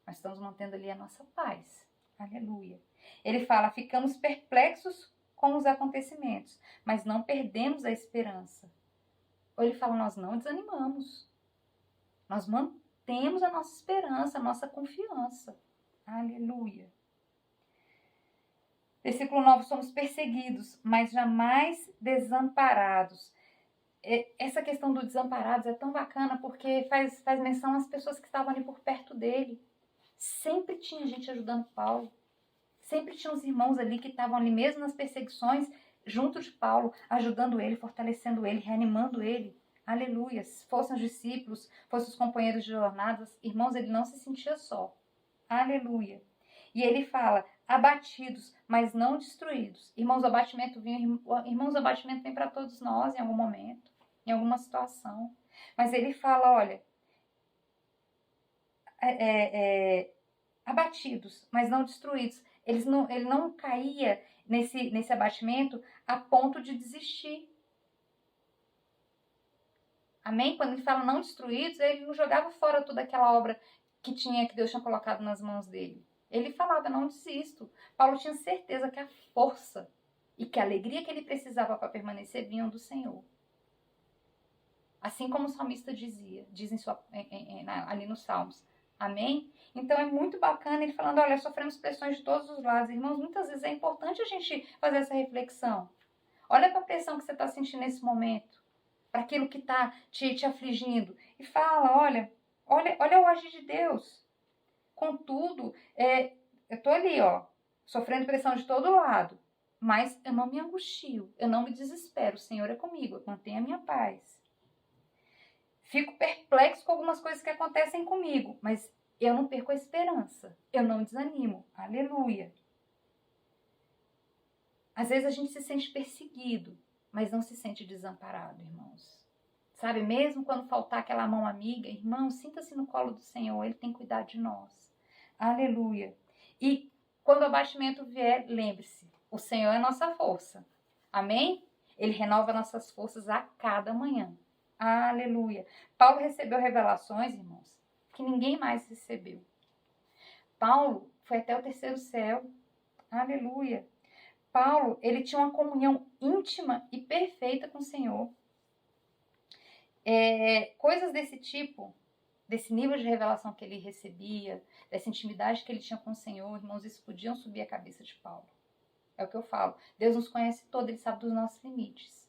Nós estamos mantendo ali a nossa paz. Aleluia. Ele fala, ficamos perplexos com os acontecimentos, mas não perdemos a esperança. Ou ele fala, nós não desanimamos. Nós mantemos a nossa esperança, a nossa confiança. Aleluia. Versículo 9, somos perseguidos, mas jamais desamparados. Essa questão do desamparados é tão bacana porque faz menção às pessoas que estavam ali por perto dele. Sempre tinha gente ajudando Paulo. Sempre tinha os irmãos ali que estavam ali mesmo nas perseguições, junto de Paulo, ajudando ele, fortalecendo ele, reanimando ele. Aleluia. Fossem os discípulos, fossem os companheiros de jornadas, irmãos, ele não se sentia só. Aleluia. E ele fala, abatidos, mas não destruídos. Irmãos, o abatimento vem para todos nós em algum momento, em alguma situação. Mas ele fala, olha, abatidos, mas não destruídos. Ele não caía nesse abatimento a ponto de desistir. Amém? Quando ele fala não destruídos, ele não jogava fora toda aquela obra que Deus tinha colocado nas mãos dele. Ele falava, não desisto. Paulo tinha certeza que a força e que a alegria que ele precisava para permanecer vinham do Senhor. Assim como o salmista diz ali nos Salmos. Amém? Então é muito bacana ele falando, olha, sofremos pressões de todos os lados. Irmãos, muitas vezes é importante a gente fazer essa reflexão. Olha para a pressão que você está sentindo nesse momento, para aquilo que está te afligindo. E fala, olha o agir de Deus. Contudo, eu estou ali, sofrendo pressão de todo lado, mas eu não me angustio, eu não me desespero. O Senhor é comigo, eu mantenho a minha paz. Fico perplexo com algumas coisas que acontecem comigo, mas eu não perco a esperança, eu não desanimo. Aleluia. Às vezes a gente se sente perseguido, mas não se sente desamparado, irmãos. Sabe, mesmo quando faltar aquela mão amiga, irmão, sinta-se no colo do Senhor, Ele tem cuidado de nós. Aleluia. E quando o abatimento vier, lembre-se, o Senhor é nossa força. Amém? Ele renova nossas forças a cada manhã. Aleluia. Paulo recebeu revelações, irmãos, que ninguém mais recebeu. Paulo foi até o terceiro céu. Aleluia. Paulo, ele tinha uma comunhão íntima e perfeita com o Senhor. Coisas desse tipo, desse nível de revelação que ele recebia, dessa intimidade que ele tinha com o Senhor, irmãos, isso podiam subir a cabeça de Paulo. É o que eu falo. Deus nos conhece todo, Ele sabe dos nossos limites.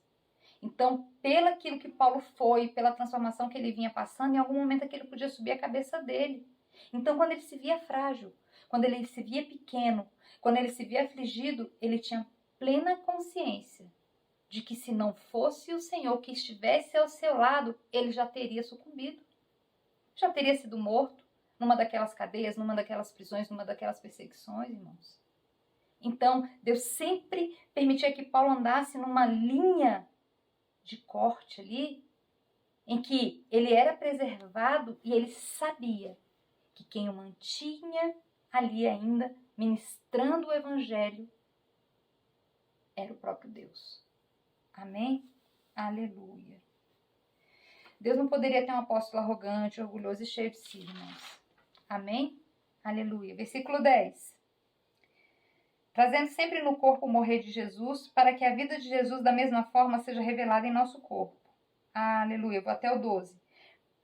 Então, pelaquilo que Paulo foi, pela transformação que ele vinha passando, em algum momento aquilo podia subir a cabeça dele. Então, quando ele se via frágil, quando ele se via pequeno, quando ele se via afligido, ele tinha plena consciência de que se não fosse o Senhor que estivesse ao seu lado, ele já teria sucumbido. Já teria sido morto numa daquelas cadeias, numa daquelas prisões, numa daquelas perseguições, irmãos. Então, Deus sempre permitia que Paulo andasse numa linha de corte ali, em que ele era preservado e ele sabia que quem o mantinha ali ainda, ministrando o evangelho, era o próprio Deus. Amém? Aleluia. Deus não poderia ter um apóstolo arrogante, orgulhoso e cheio de si, irmãos. Amém? Aleluia. Versículo 10. Trazendo sempre no corpo o morrer de Jesus, para que a vida de Jesus da mesma forma seja revelada em nosso corpo. Aleluia. Vou até o 12.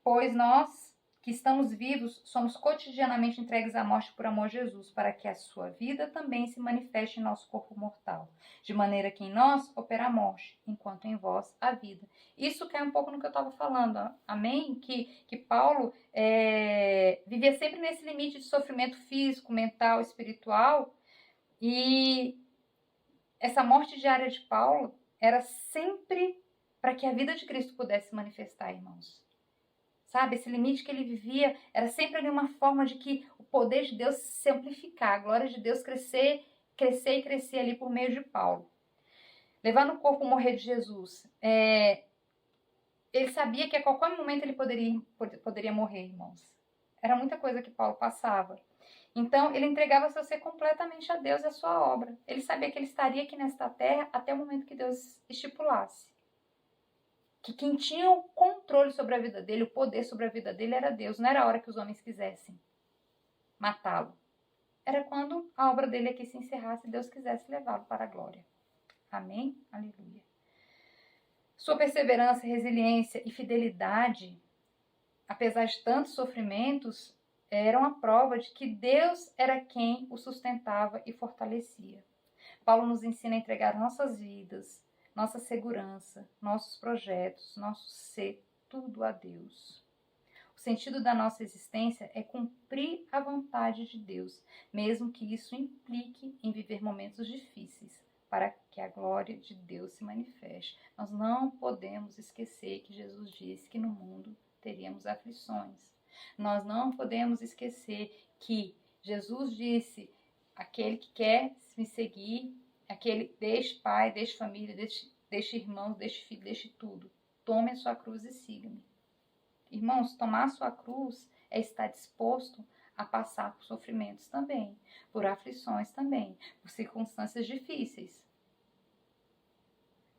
Pois nós que estamos vivos somos cotidianamente entregues à morte por amor a Jesus, para que a sua vida também se manifeste em nosso corpo mortal, de maneira que em nós opera a morte, enquanto em vós a vida. Isso cai um pouco no que eu estava falando, amém? Que Paulo vivia sempre nesse limite de sofrimento físico, mental, espiritual, e essa morte diária de Paulo era sempre para que a vida de Cristo pudesse se manifestar, irmãos. Sabe, esse limite que ele vivia era sempre ali uma forma de que o poder de Deus se amplificar, a glória de Deus crescer e crescer ali por meio de Paulo. Levar no corpo o morrer de Jesus. Ele sabia que a qualquer momento ele poderia morrer, irmãos. Era muita coisa que Paulo passava. Então, ele entregava seu ser completamente a Deus e a sua obra. Ele sabia que ele estaria aqui nesta terra até o momento que Deus estipulasse. Que quem tinha o controle sobre a vida dele, o poder sobre a vida dele era Deus. Não era a hora que os homens quisessem matá-lo. Era quando a obra dele aqui se encerrasse e Deus quisesse levá-lo para a glória. Amém? Aleluia. Sua perseverança, resiliência e fidelidade, apesar de tantos sofrimentos, eram a prova de que Deus era quem o sustentava e fortalecia. Paulo nos ensina a entregar nossas vidas, nossa segurança, nossos projetos, nosso ser, tudo a Deus. O sentido da nossa existência é cumprir a vontade de Deus, mesmo que isso implique em viver momentos difíceis, para que a glória de Deus se manifeste. Nós não podemos esquecer que Jesus disse que no mundo teríamos aflições. Nós não podemos esquecer que Jesus disse: aquele que quer me seguir, aquele deixe pai, deixe família, deixe irmãos, deixe filho, deixe tudo. Tome a sua cruz e siga-me. Irmãos, tomar a sua cruz é estar disposto a passar por sofrimentos também, por aflições também, por circunstâncias difíceis.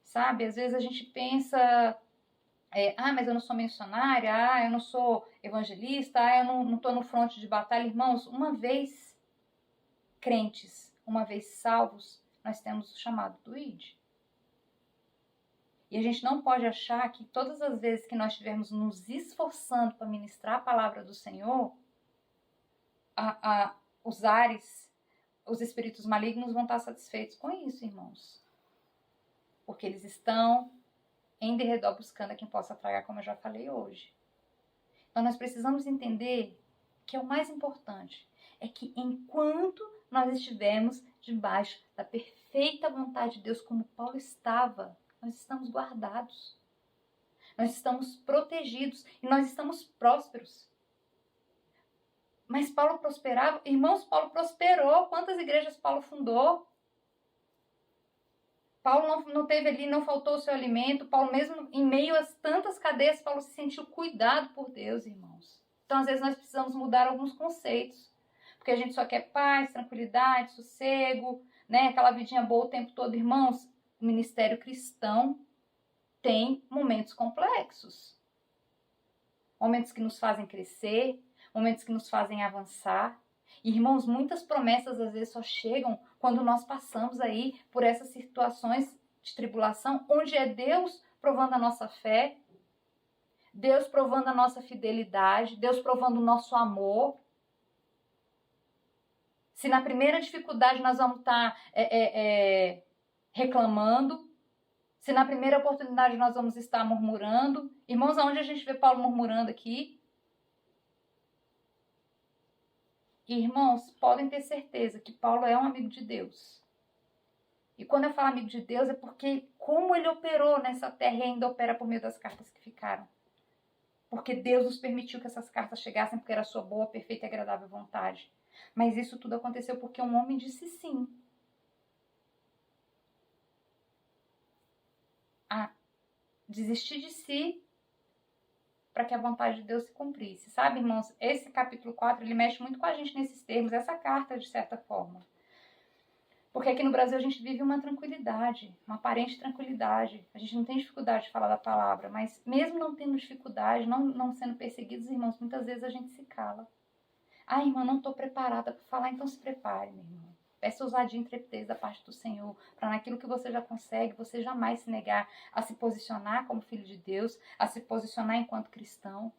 Sabe, às vezes a gente pensa, mas eu não sou missionária, eu não sou evangelista, eu não estou no fronte de batalha. Irmãos, uma vez crentes, uma vez salvos, nós temos o chamado do ID. E a gente não pode achar que todas as vezes que nós estivermos nos esforçando para ministrar a palavra do Senhor, os ares, os espíritos malignos vão estar satisfeitos com isso, irmãos. Porque eles estão em derredor buscando a quem possa tragar, como eu já falei hoje. Então nós precisamos entender que é o mais importante, é que enquanto nós estivermos debaixo da perfeita vontade de Deus, como Paulo estava, nós estamos guardados, nós estamos protegidos e nós estamos prósperos. Mas Paulo prosperava, irmãos, Paulo prosperou. Quantas igrejas Paulo fundou? Paulo não teve ali, não faltou o seu alimento. Paulo mesmo, em meio a tantas cadeias, Paulo se sentiu cuidado por Deus, irmãos. Então, às vezes, nós precisamos mudar alguns conceitos. Porque a gente só quer paz, tranquilidade, sossego, né? Aquela vidinha boa o tempo todo. Irmãos, o ministério cristão tem momentos complexos. Momentos que nos fazem crescer, momentos que nos fazem avançar. E, irmãos, muitas promessas às vezes só chegam quando nós passamos aí por essas situações de tribulação, onde é Deus provando a nossa fé, Deus provando a nossa fidelidade, Deus provando o nosso amor. Se na primeira dificuldade nós vamos estar reclamando, se na primeira oportunidade nós vamos estar murmurando. Irmãos, aonde a gente vê Paulo murmurando aqui? E, irmãos, podem ter certeza que Paulo é um amigo de Deus. E quando eu falo amigo de Deus é porque como ele operou nessa terra e ainda opera por meio das cartas que ficaram. Porque Deus nos permitiu que essas cartas chegassem porque era a sua boa, perfeita e agradável vontade. Mas isso tudo aconteceu porque um homem disse sim. A desistir de si para que a vontade de Deus se cumprisse. Sabe, irmãos, esse capítulo 4, ele mexe muito com a gente nesses termos, essa carta, de certa forma. Porque aqui no Brasil a gente vive uma tranquilidade, uma aparente tranquilidade. A gente não tem dificuldade de falar da palavra, mas mesmo não tendo dificuldade, não sendo perseguidos, irmãos, muitas vezes a gente se cala. Ah, irmã, não estou preparada para falar, então se prepare, meu irmão. Peça ousadia e intrepidez da parte do Senhor, para naquilo que você já consegue, você jamais se negar a se posicionar como filho de Deus, a se posicionar enquanto cristão.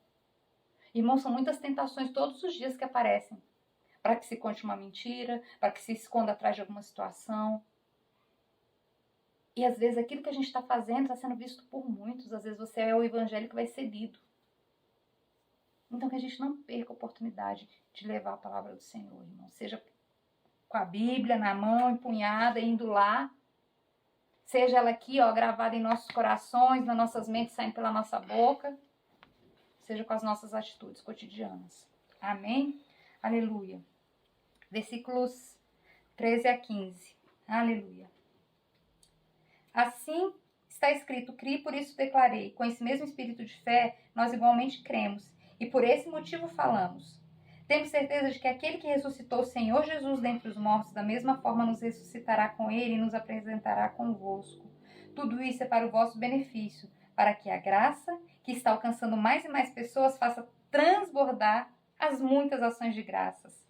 Irmãos, são muitas tentações todos os dias que aparecem, para que se conte uma mentira, para que se esconda atrás de alguma situação. E às vezes aquilo que a gente está fazendo está sendo visto por muitos, às vezes você é o evangelho que vai ser lido. Então que a gente não perca a oportunidade de levar a palavra do Senhor, irmão. Seja com a Bíblia na mão, empunhada, indo lá. Seja ela aqui, ó, gravada em nossos corações, nas nossas mentes, saindo pela nossa boca. Seja com as nossas atitudes cotidianas. Amém? Aleluia. Versículos 13 a 15. Aleluia. Assim está escrito: criei, por isso declarei. Com esse mesmo espírito de fé, nós igualmente cremos. E por esse motivo falamos. Temos certeza de que aquele que ressuscitou o Senhor Jesus dentre os mortos, da mesma forma nos ressuscitará com ele e nos apresentará convosco. Tudo isso é para o vosso benefício, para que a graça, que está alcançando mais e mais pessoas, faça transbordar as muitas ações de graças,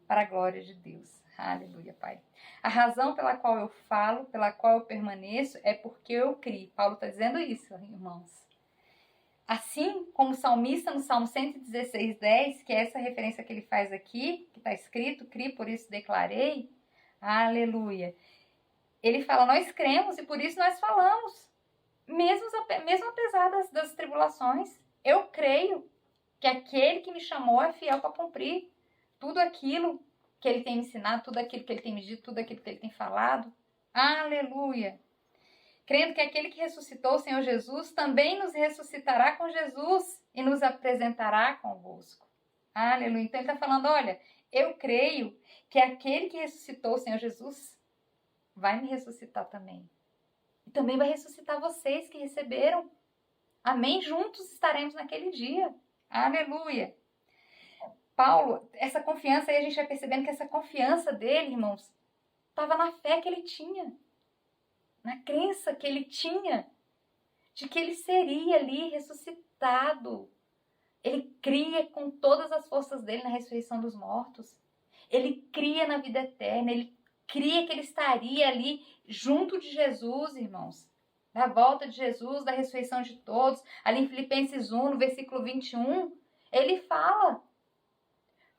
para a glória de Deus. Aleluia, Pai. A razão pela qual eu falo, pela qual eu permaneço, é porque eu criei. Paulo está dizendo isso, irmãos. Assim como o salmista no Salmo 116:10, que é essa referência que ele faz aqui, que está escrito, criei, por isso declarei, aleluia. Ele fala, nós cremos e por isso nós falamos, mesmo apesar das tribulações. Eu creio que aquele que me chamou é fiel para cumprir tudo aquilo que ele tem me ensinado, tudo aquilo que ele tem me dito, tudo aquilo que ele tem falado. Aleluia. Crendo que aquele que ressuscitou o Senhor Jesus também nos ressuscitará com Jesus e nos apresentará convosco. Aleluia. Então ele está falando, olha, eu creio que aquele que ressuscitou o Senhor Jesus vai me ressuscitar também. E também vai ressuscitar vocês que receberam. Amém? Juntos estaremos naquele dia. Aleluia. Paulo, essa confiança aí, a gente vai percebendo que essa confiança dele, irmãos, estava na fé que ele tinha. Na crença que ele tinha de que ele seria ali ressuscitado. Ele cria com todas as forças dele na ressurreição dos mortos. Ele cria na vida eterna. Ele cria que ele estaria ali junto de Jesus, irmãos. Da volta de Jesus, da ressurreição de todos. Ali em Filipenses 1, no versículo 21, ele fala: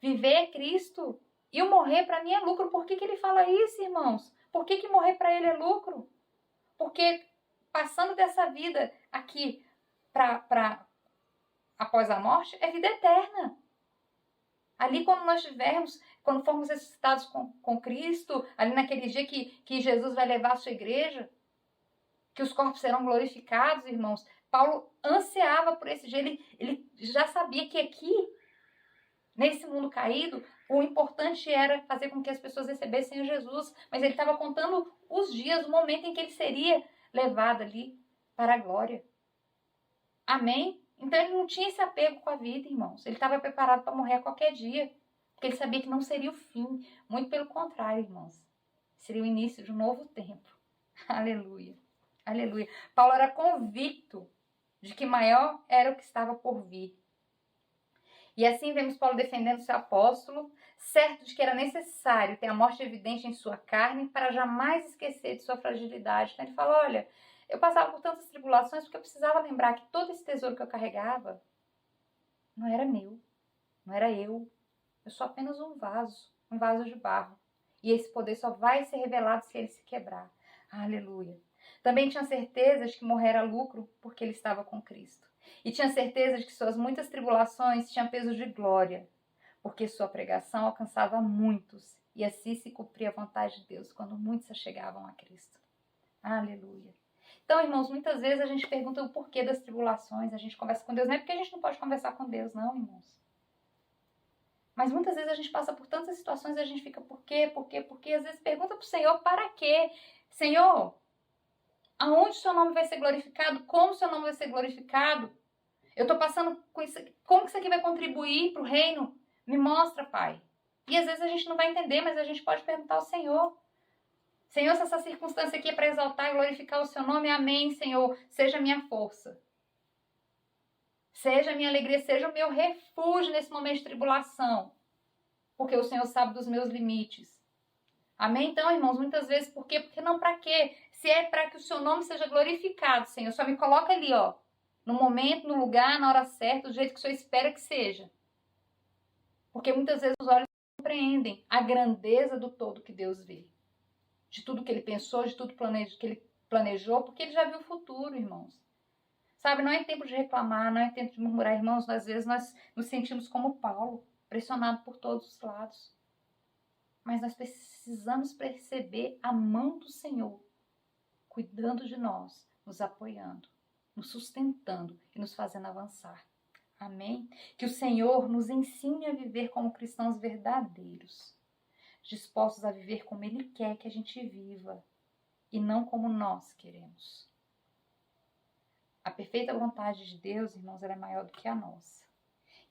viver é Cristo e o morrer para mim é lucro. Por que ele fala isso, irmãos? Por que morrer para ele é lucro? Porque passando dessa vida aqui para após a morte, é vida eterna. Ali quando formos ressuscitados com Cristo, ali naquele dia que Jesus vai levar a sua igreja, que os corpos serão glorificados, irmãos, Paulo ansiava por esse dia, ele já sabia que aqui, nesse mundo caído, o importante era fazer com que as pessoas recebessem a Jesus, mas ele estava contando os dias, o momento em que ele seria levado ali para a glória. Amém? Então ele não tinha esse apego com a vida, irmãos. Ele estava preparado para morrer a qualquer dia, porque ele sabia que não seria o fim. Muito pelo contrário, irmãos. Seria o início de um novo tempo. Aleluia. Aleluia. Paulo era convicto de que maior era o que estava por vir. E assim vemos Paulo defendendo seu apóstolo, certo de que era necessário ter a morte evidente em sua carne para jamais esquecer de sua fragilidade. Então ele fala, olha, eu passava por tantas tribulações porque eu precisava lembrar que todo esse tesouro que eu carregava não era meu, não era eu. Eu sou apenas um vaso de barro. E esse poder só vai ser revelado se ele se quebrar. Aleluia. Também tinha certeza de que morrer era lucro porque ele estava com Cristo. E tinha certeza de que suas muitas tribulações tinham peso de glória, porque sua pregação alcançava muitos, e assim se cumpria a vontade de Deus quando muitos se chegavam a Cristo. Aleluia. Então, irmãos, muitas vezes a gente pergunta o porquê das tribulações, a gente conversa com Deus, não é porque a gente não pode conversar com Deus, não, irmãos. Mas muitas vezes a gente passa por tantas situações e a gente fica, por quê? Às vezes pergunta para o Senhor, para quê? Senhor, aonde o seu nome vai ser glorificado? Como o seu nome vai ser glorificado? Eu estou passando com isso. Como que isso aqui vai contribuir para o reino? Me mostra, Pai. E às vezes a gente não vai entender, mas a gente pode perguntar ao Senhor. Senhor, se essa circunstância aqui é para exaltar e glorificar o seu nome, amém, Senhor. Seja a minha força. Seja a minha alegria, seja o meu refúgio nesse momento de tribulação. Porque o Senhor sabe dos meus limites. Amém? Então, irmãos, muitas vezes, por quê? Porque não para quê? Se é para que o seu nome seja glorificado, Senhor, só me coloca ali, ó. No momento, no lugar, na hora certa, do jeito que o Senhor espera que seja. Porque muitas vezes os olhos não compreendem a grandeza do todo que Deus vê. De tudo que ele pensou, de tudo que ele planejou, porque ele já viu o futuro, irmãos. Sabe, não é tempo de reclamar, não é tempo de murmurar, irmãos. Às vezes nós nos sentimos como Paulo, pressionado por todos os lados. Mas nós precisamos perceber a mão do Senhor, cuidando de nós, nos apoiando, nos sustentando e nos fazendo avançar. Amém? Que o Senhor nos ensine a viver como cristãos verdadeiros, dispostos a viver como Ele quer que a gente viva e não como nós queremos. A perfeita vontade de Deus, irmãos, ela é maior do que a nossa.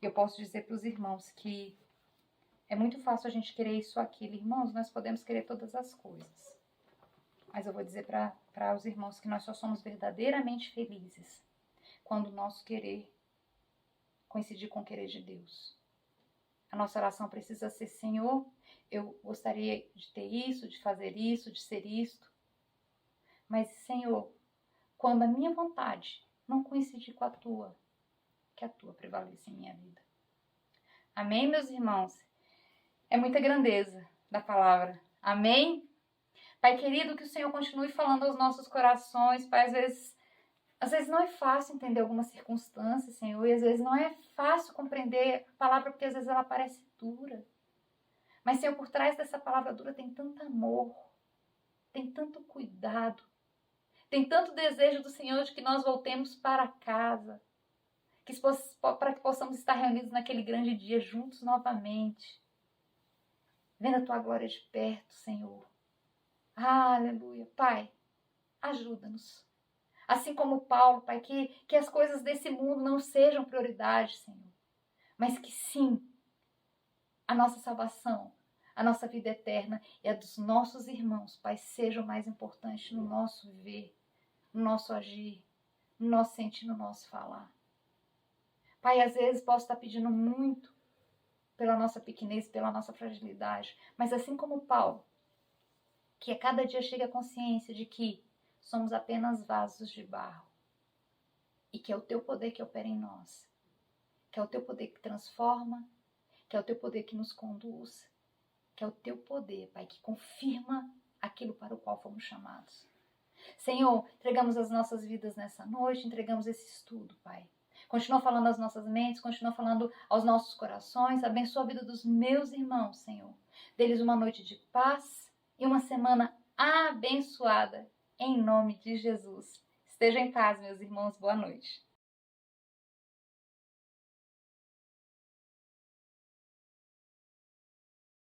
E eu posso dizer para os irmãos que é muito fácil a gente querer isso ou aquilo. Irmãos, nós podemos querer todas as coisas. Mas eu vou dizer para os irmãos que nós só somos verdadeiramente felizes quando o nosso querer coincidir com o querer de Deus. A nossa oração precisa ser, Senhor, eu gostaria de ter isso, de fazer isso, de ser isto. Mas, Senhor, quando a minha vontade não coincidir com a tua, que a tua prevaleça em minha vida. Amém, meus irmãos? É muita grandeza da palavra. Amém? Pai querido, que o Senhor continue falando aos nossos corações. Pai, às vezes não é fácil entender algumas circunstâncias, Senhor, e às vezes não é fácil compreender a palavra, porque às vezes ela parece dura. Mas, Senhor, por trás dessa palavra dura tem tanto amor, tem tanto cuidado, tem tanto desejo do Senhor de que nós voltemos para casa, para que possamos estar reunidos naquele grande dia juntos novamente, vendo a tua glória de perto, Senhor. Aleluia. Pai, ajuda-nos. Assim como Paulo, Pai, que as coisas desse mundo não sejam prioridade, Senhor, mas que sim, a nossa salvação, a nossa vida eterna e a dos nossos irmãos, Pai, sejam mais importantes no nosso viver, no nosso agir, no nosso sentir, no nosso falar. Pai, às vezes posso estar pedindo muito pela nossa pequenez, pela nossa fragilidade, mas assim como Paulo, que a cada dia chega a consciência de que somos apenas vasos de barro e que é o teu poder que opera em nós, que é o teu poder que transforma, que é o teu poder que nos conduz, que é o teu poder, Pai, que confirma aquilo para o qual fomos chamados. Senhor, entregamos as nossas vidas nessa noite, entregamos esse estudo, Pai. Continua falando às nossas mentes, continua falando aos nossos corações, abençoa a vida dos meus irmãos, Senhor. Deles uma noite de paz e uma semana abençoada, em nome de Jesus. Esteja em paz, meus irmãos, boa noite.